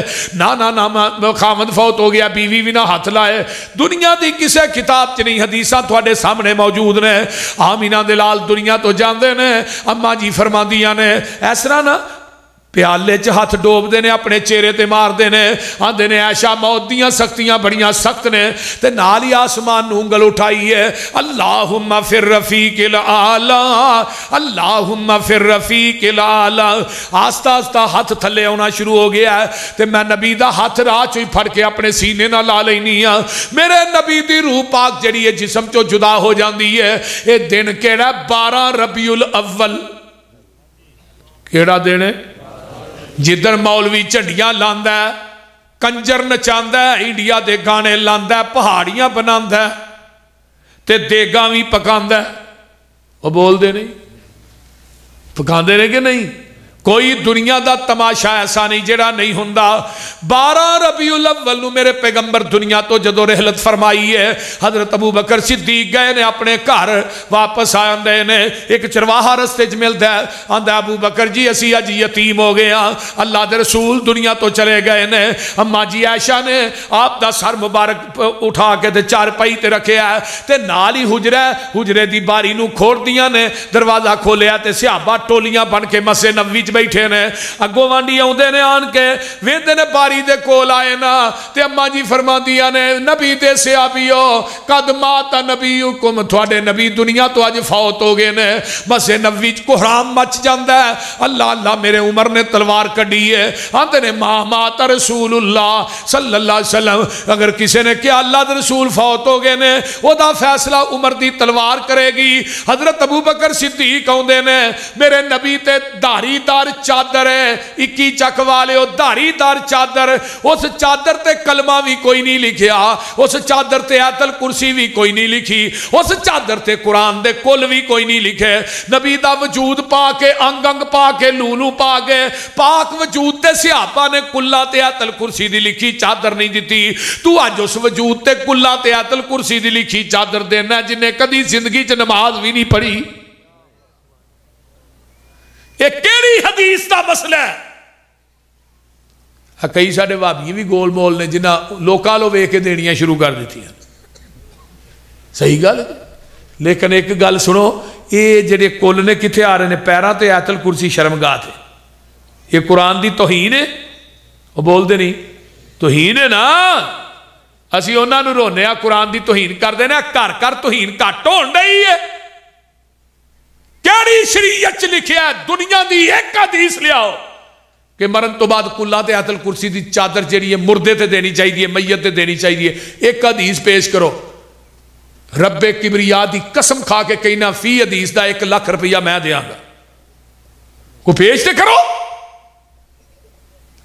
نہ خامد فوت ہو گیا بیوی بھی نہ ہاتھ لائے دنیا دی کسے کتاب چ نہیں حدیثاں تھوڑے سامنے موجود نے آمینہ دلال دنیا تو جاندے نے اماں جی فرماندیاں نے اس طرح نا پیالے چ ہاتھ ڈوب دے نے اپنے چہرے تے مار دے نے آندے نے عائشہ موت دیاں سختیاں بڑیاں سخت نے تے نال ہی آسمان نو انگل اٹھائی ہے اللہم فی الرفیق الاعلی اللہم فی الرفیق الاعلی آستہ آستہ ہاتھ تھلے ہونا شروع ہو گیا ہے تے میں نبی دا ہاتھ راہ چوئی پھڑ کے اپنے سینے نہ لا لینی ہاں میرے نبی دی روح پاک جڑی ہے جسم چو جدا ہو جاندی ہے اے دن کیڑا 12 ربیع الاول کیڑا دن ہے جدر مولوی چڑیاں لاندہ ہے کنجر نچاندہ ہے انڈیا دے گانے لاندہ ہے پہاڑیاں بناندہ ہے تے دیگاں بھی پکاندہ ہے وہ بول دے نہیں پکاندے نے کہ نہیں کوئی دنیا دا تماشا ایسا نہیں جڑا نہیں ہوندا 12 ربیع الاول نو میرے پیغمبر دنیا تو جدو رحلت فرمائی ہے حضرت ابو بکر صدیق گئے نے اپنے گھر واپس آندے نے ایک چرواہا رستے چ ملدا ہے آندا ابو بکر جی اسی اج یتیم ہو گئے ہاں اللہ دے رسول دنیا تو چلے گئے نے اماں جی عائشہ نے آپ دا سر مبارک اٹھا کے تے چار پائی تے رکھیا ہے تے نال ہی حجرے دی باری نو کھول دیاں نے دروازہ کھولیا تے صحابہ ٹولیاں بن کے مسجد نبوی بیٹھے نے اگوں وانڈی آوندے نے آن کے ویندے نے باری دے کول آئے نا تے اماں جی فرماندیاں نے نبی دے صحابیو قد مات نبیکم تھوڑے نبی دنیا تو اج فوت ہو گئے نے بس نبی کو حرام مچ جاندا ہے اللہ میرے عمر نے تلوار کڈی ہے آندے نے مات رسول اللہ صلی اللہ علیہ وسلم اگر کسی نے کیا اللہ دے رسول فوت ہو گئے نے او دا فیصلہ عمر دی تلوار کرے گی حضرت ابو بکر صدیق آوندے نے میرے نبی تے داڑھی دار چادر ہے 21 چک والے او داڑھی دار چادر اس چادر تے کلمہ بھی کوئی نہیں لکھیا اس چادر تے آیت الکرسی بھی کوئی نہیں لکھی اس چادر تے قرآن دے کل بھی کوئی نہیں لکھے نبی دا وجود پا کے انگ انگ پا کے لولو پا کے پاک وجود تے صحابہ نے کلا تے آیت الکرسی دی لکھی چادر نہیں دیتی تو آج اس وجود تے کلا تے آیت الکرسی دی لکھی چادر دینا جنہیں کدی زندگی چ نماز بھی نہیں پڑھی یہ کیڑی حدیث دا مسئلہ ہے کئی ساڑے بابی بھی گول مول نے جنہ لوکا لو وے کے دینیاں شروع کر دیتی ہیں صحیح گل لیکن ایک گل سنو یہ جڑے کل نے کتھے آ رہے ہیں پیرا تے آیت الکرسی شرمگاہ تھے یہ قرآن دی توہین ہے وہ بول دے نہیں توہین ہے نا اسی انہاں نو رونے قرآن دی توہین کر دینا کر توہین کٹ ہون ڈئی ہے کیڑی شریعت لکھیا ہے دنیا دی ایک حدیث لیاؤ کہ مرن تو بعد کلا تے آیت الکرسی دی چادر جڑی ہے مردے تے دینی چاہیے میت تے دینی چاہیے ایک حدیث پیش کرو رب کبریا دی قسم کھا کے کہنا فی حدیث دا 1 لاکھ روپیہ میں دیاں گا کو پیش تے کرو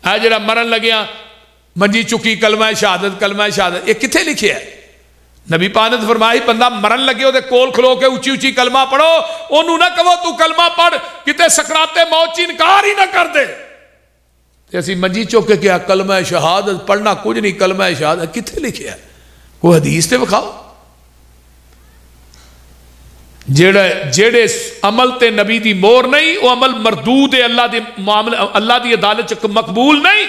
اے جڑا مرن لگیا منجی چکی کلمہ شہادت یہ کتھے لکھے ہے نبی پاک نے فرمائی بندہ مرن لگے وہ کول کھلو کے اچھی اچھی کلمہ پڑھو انہوں نہ کہو تو کلمہ پڑھ کتے سکرات موت چی انکار ہی نہ کر دے اسی منجی چوکے کیا کلمہ شہادت پڑھنا کچھ نہیں کلمہ شہادت کتھے لکھے ہے کوئی حدیث تے بکھاؤ جیڑے عمل تے نبی دی مور نہیں وہ عمل مردود ہے اللہ دی عدالت مقبول نہیں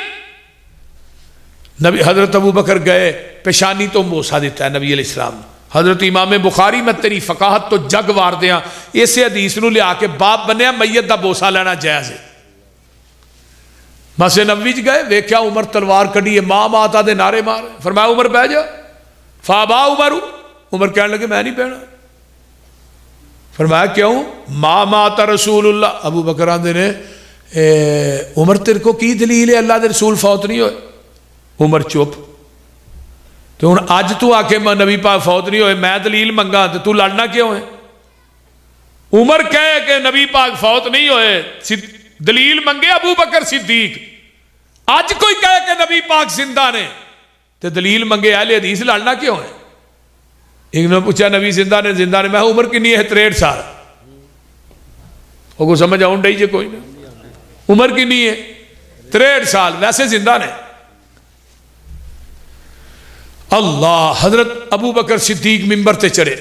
نبی حضرت ابو بکر گئے پیشانی تو بوسا دیتا ہے نبی علیہ السلام حضرت امام بخاری میں تیری فقاہت تو جگ وار دیاں اسے حدیث نو لیا کے باپ بنیا میت دا بوسا لینا جائز ہے مسجد نبوی چ گئے ویکھیا عمر تلوار کڈی ہے ماں ماتا دے نعرے مار فرمایا عمر بہ جا فابا عمر کہنے لگے میں نہیں بہنا فرمایا کیوں ماں ماتا رسول اللہ ابو بکر آندے نے عمر تیرے کو کی دلیل ہے اللہ دے رسول فوت نہیں ہوئے عمر چپ تو ہن اج تو آ کے نبی پاک فوت نہیں ہوئے میں دلیل منگا تو لڑنا کیوں ہے عمر کہے کہ نبی پاک فوت نہیں ہوئے دلیل منگے ابو بکر صدیق اج کوئی کہے کہ نبی پاک زندہ نے تو دلیل منگے اہل حدیث لڑنا کیوں ہے ایک نے پوچھا نبی زندہ نے میں عمر کنی ہے 63 سال وہ کو سمجھ آؤں ڈائی جے کوئی نہیں عمر کنی ہے 63 سال ویسے زندہ نے اللہ حضرت ابو بکر صدیق ممبر تے چڑھے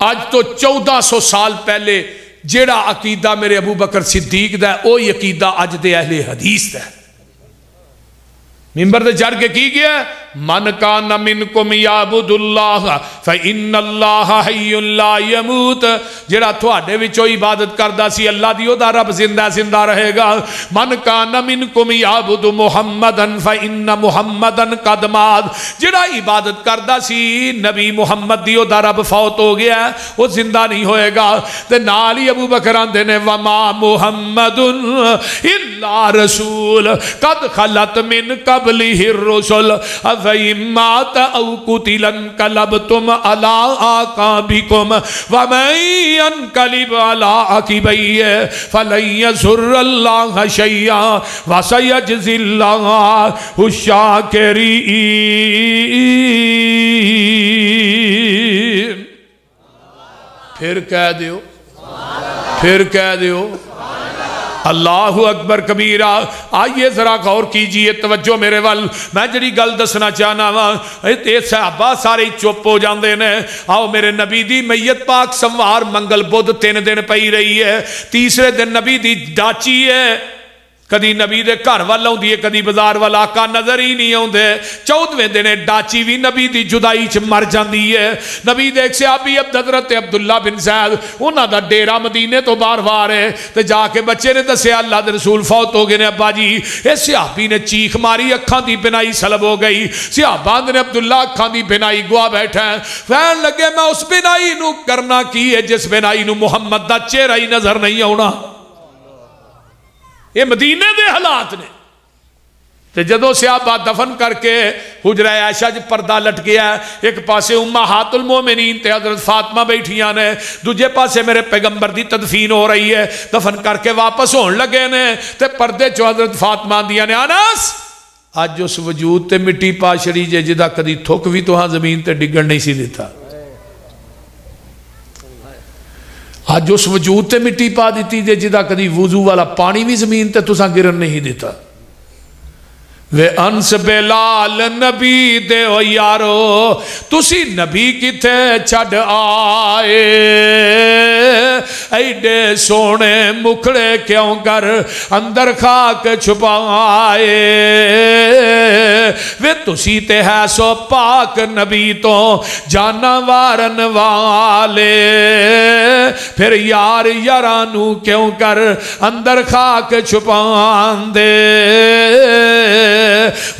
آج تو 1400 سال پہلے جیڑا عقیدہ میرے ابو بکر صدیق دا اوہی عقیدہ اج دے اہل حدیث دا ممبر تے چڑھ کے کی گیا من کان منکم یعبد اللہ فإن اللہ حی لا یموت جڑا تھوڑے وچوں عبادت کردا سی اللہ دی او دا رب زندہ رہے گا من کان منکم یعبد محمدا فإن محمدا قد مات جڑا عبادت کردا سی نبی محمد دی او دا رب فوت ہو گیا وہ زندہ نہیں ہوئے گا تے نال ہی ابو بکر آندے نے وما محمد الا رسول قد خلت من قبلہ الرسل فَإِن مَاتَ أَوْ قُتِلَ انقلبتم عَلَىٰ أَعْقَابِكُمْ وَمَن يَنقلب عَلَىٰ عَقِبَيْهِ فَلَن يَضُرَّ اللَّهَ شَيْئًا وَسَيَجْزِي اللَّهُ الشَّاكِرِينَ پھر کہہ دیو اللہ اکبر کبیرہ آئیے ذرا غور کیجئے توجہ میرے وال میں جڑی گل دسنا چاہنا اے صحابہ سارے چپ ہو جاندے نے آؤ میرے نبی دی میت پاک سوار منگل بدھ 3 دن پئی رہی ہے تیسرے دن نبی دی ڈاچی ہے کدی نبی دے گھر وال آؤندی ہے کدی بازار وال آقا نظر ہی نہیں آوندے 14ویں دن ڈاچی بھی نبی دی جدائی چ مر جاندی ہے نبی دے ایک صحابی حضرت عبداللہ بن زید انہاں دا ڈیرا مدینے تو باہر وار ہے تے جا کے بچے نے دسیا اللہ دے رسول فوت ہو گئے نے ابا جی اس صحابی نے چیخ ماری اکھاں دی بینائی سلب ہو گئی صحابہ نے عبداللہ اکھاں دی بینائی گوا بیٹھا ہے کہن لگے میں اس بینائی نو کرنا کی ہے جس بینائی نو محمد دا چہرہ ہی نظر نہیں آونا یہ مدینے دے حالات نے تے جدو صحابہ دفن کر کے حجرہ عائشہ جب پردہ لٹ گیا ہے ایک پاسے امہات المومنین تے حضرت فاطمہ بیٹھیاں نے دوجے پاسے میرے پیغمبر دی تدفین ہو رہی ہے دفن کر کے واپس ہون لگے نے تے پردے چو حضرت فاطمہ دیا نے انس آج اس وجود تے مٹی پا شری جے جدا کدی تھوک بھی تو ہاں زمین تے ڈگڑ نہیں سی دیتا آج اس وجود تے مٹی پا دیتی جے جدا کدی وضو والا پانی بھی زمین تے تساں گرن نہیں دیتا وے انس بلال نبی دے او یارو تسی نبی کتے چھڑ آئے ایڈے سونے مکھڑے کیوں کر اندر خاک چھپائے وے تسی تے ہے سو پاک نبی تو جانا وارن والے پھر یار یارانو کیوں کر اندر خاک چھپان دے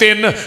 3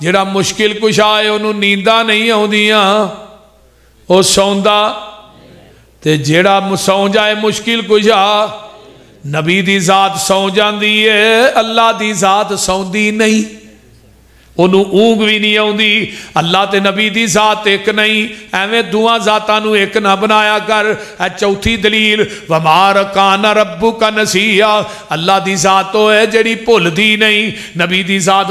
ਜਿਹੜਾ ਮੁਸ਼ਕਿਲ ਕੁਸ਼ਾ ਹੈ ਉਹਨੂੰ ਨੀਂਦਾਂ ਨਹੀਂ ਆਉਂਦੀਆਂ, ਉਹ ਸੌਂਦਾ। ਤੇ ਜਿਹੜਾ ਸੌਂ ਜਾਏ ਮੁਸ਼ਕਿਲ ਕੁਸ਼ਾ, ਨਬੀ ਦੀ ਜ਼ਾਤ ਸੌਂ ਜਾਂਦੀ ਹੈ, ਅੱਲਾ ਦੀ ਜ਼ਾਤ ਸੌਂਦੀ ਨਹੀਂ, ਉਹਨੂੰ ਊਂਘ ਵੀ ਨਹੀਂ ਆਉਂਦੀ। ਅੱਲਾ ਤੇ ਨਬੀ ਦੀ ਜ਼ਾਤ ਇੱਕ ਨਹੀਂ, ਐਵੇਂ ਦੋਵਾਂ ਜ਼ਾਤਾਂ ਨੂੰ ਇੱਕ ਨਾ ਬਣਾਇਆ ਕਰ। ਇਹ ਚੌਥੀ ਦਲੀਲ, ਵਮਾ ਕਾਨ ਰੱਬੁਕਾ ਨਸੀਆ, ਅੱਲਾ ਦੀ ਜ਼ਾਤ ਉਹ ਹੈ ਜਿਹੜੀ ਭੁੱਲਦੀ ਨਹੀਂ, ਨਬੀ ਦੀ ਜ਼ਾਤ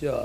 4।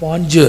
5।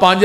5,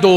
2।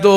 2।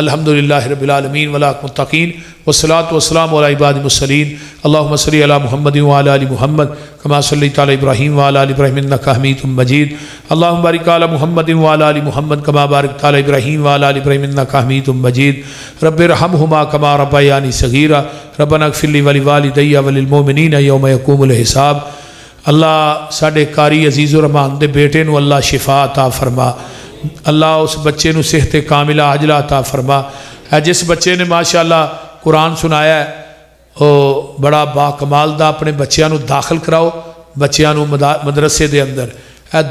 الحمدللہ رب العالمین والعاقبۃ للمتقین والصلاۃ والسلام علی عباد المرسلین اللہم صلی علی محمد وعلی آل محمد کما صلیت علی ابراہیم وعلی آل ابراہیم انک حمید مجید اللہم بارک علی محمد وعلی آل محمد کما بارکت علی ابراہیم وعلی آل ابراہیم انک حمید مجید رب ارحمہما کما ربیانی صغیرا ربنا اغفر لی ولوالدی وللمؤمنین یوم یقوم الحساب۔ اللہ ساڈے قاری عزیز الرحمان دے بیٹے نو اللہ شفا عطا فرما، اللہ اس بچے نو صحت کاملہ عاجلہ عطا فرما۔ جس بچے نے ماشاءاللہ قرآن سنایا ہے وہ بڑا با کمال دا، اپنے بچیاں نو داخل کراؤ بچیاں نو مدرسے دے اندر۔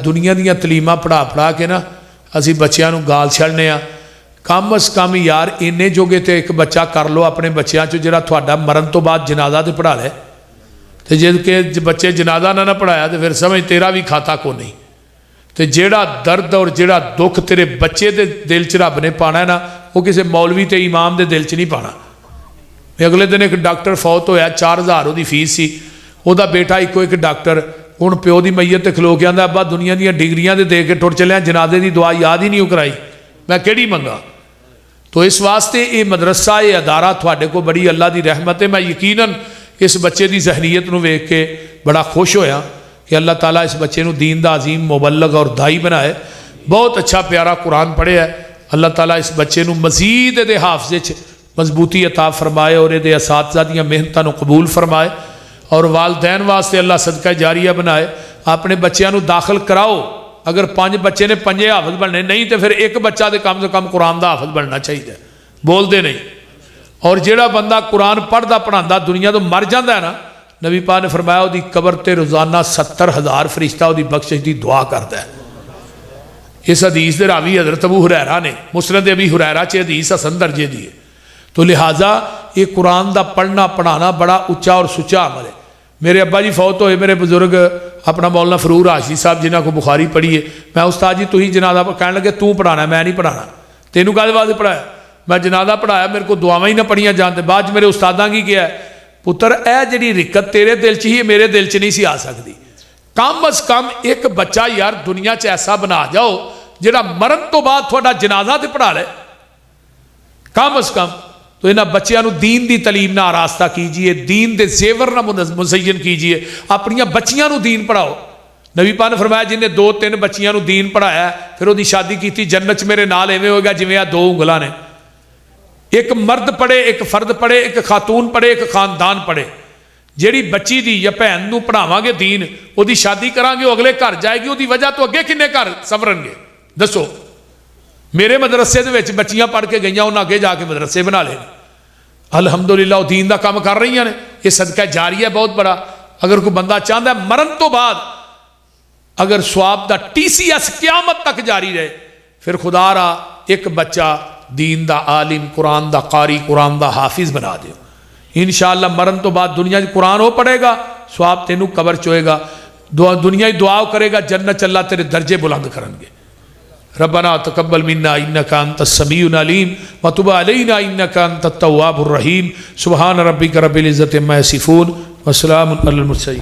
دنیا دیاں تعلیماں پڑھا کے نا اسی بچیاں نو گال چھڑنے ہاں، کم از کم یار اینے جوگے تے ایک بچہ کر لو اپنے بچیاں چو جڑا تھوڑا مرن تو بعد جنازہ تے پڑھا لے، تے جد کہ بچے جنازہ نہ پڑھایا تو پھر سمجھ تیرا بھی کھاتا کو نہیں، تے جیڑا درد اور جیڑا دکھ تیرے بچے دے دل چ رب نے پانا ہے نا وہ کسی مولوی تے امام دے دل چ نہیں پانا۔ اگلے دن ایک ڈاکٹر فوت ہویا 4000 دی فیس سی، وہ دا بیٹا ایک ڈاکٹر ہن پیو دی میت تے کھلو کے آندا ابا دنیا دیاں ڈگریاں دے کے ٹر چلے جنازے دی دعا یاد ہی نہیں کرائی، میں کیڑی منگا؟ تو اس واسطے یہ مدرسہ یہ ادارہ تھوڑے کو بڑی اللہ دی رحمت ہے۔ میں یقیناً اس بچے دی ذہنیت نو ویکھ کے بڑا خوش ہویا کہ اللہ تعالیٰ اس بچے نو دین دا عظیم مبلغ اور دائی بنائے، بہت اچھا پیارا قرآن پڑھے ہے۔ اللہ تعالیٰ اس بچے نو مزید دے حافظے چ مضبوطی عطا فرمائے اور دے اساتذہ دیاں محنتاں نو قبول فرمائے، اور والدین واسطے اللہ صدقہ جاریہ بنائے۔ اپنے بچیاں نو داخل کراؤ، اگر 5 بچے نے 5 حافظ بننے نہیں تو پھر ایک بچہ دے کم سے کم قرآن دا حافظ بننا چاہیے، بول دے نہیں۔ اور جیڑا بندہ قرآن پڑھدا پڑھاندا دنیا تو مر جاندا ہے نا، نبی پاک نے فرمایا وہ دی قبر تے روزانہ 70,000 فرشتہ وہ دی بخشش دی دعا کردا ہے۔ اس حدیث دے راوی حضرت ابو ہریرہ نے، مسند ابی ہریرہ چ حدیث حسن درجے دی ہے۔ تو لہٰذا یہ قرآن دا پڑھنا پڑھانا بڑا اچا اور سچا عمل ہے۔ میرے ابا جی فوت ہوئے، میرے بزرگ اپنا مولانا فرور راشدی صاحب جنہاں کو بخاری پڑھی ہے، میں استاد جی تھی جنازہ کہنے لگے تو پڑھانا ہے، میں نہیں پڑھانا۔ تینوں کہتے بعد پڑھایا؟ میں جنازہ پڑھایا، میرے کو دعاواں ہی نہ پڑھیاں جانتے۔ بعد میرے استاداں کی کیا ہے پتر اے جڑی رکت تیرے دل چ ہی میرے دل چ نہیں سی آ سکتی۔ کم از کم ایک بچہ یار دنیا چ ایسا بنا جاؤ جڑا مرن تو بعد تھوڑا جنازہ تے پڑھا لے، کم از کم۔ تو انہاں بچیاں نو دین دی تعلیم نہ آراستہ کیجئے، دین دے زیور نہ مزین کیجئے، اپنیاں بچیاں نو دین پڑھاؤ۔ نبی پاک نے فرمایا جن نے 2-3 بچیاں نو دین پڑھایا پھر وہ دی شادی کی تھی جنت چ میرے نال ایویں ہوگا جویں آ 2 انگلاں نے، ایک مرد پڑھے، ایک فرد پڑھے، ایک خاتون پڑھے، ایک خاندان پڑھے۔ جیڑی بچی دی یا بہن نو پڑھاواں گے دین، وہ دی شادی کران گے، وہ اگلے گھر جائے گی، وہ دی وجہ تو اگے کنے گھر سورن گے دسو؟ میرے مدرسے دے وچ بچیاں پڑھ کے گئیاں، انہاں اگے جا کے مدرسے بنا لے، الحمدللہ وہ دین دا کام کر رہی ہیں۔ یہ صدقہ جاریہ بہت بڑا۔ اگر کوئی بندہ چاہتا ہے مرن تو بعد اگر ثواب دا TCS قیامت تک جاری رہے، پھر خدا را ایک بچہ دین دا عالم، قرآن دا قاری، قرآن دا حافظ بنا دیو، انشاءاللہ مرن تو بعد دنیا کی قرآن ہو پڑے گا، ثواب تینوں قبر چوئے گا، دنیا ہی دعا کرے گا، جنت اللہ تیرے درجے بلند کریں گے۔ ربنا تقبل منا انك انت السميع العليم وتب علينا انك انت التواب الرحيم۔ سبحان ربك رب العزة عما يصفون وسلام على المرسلين۔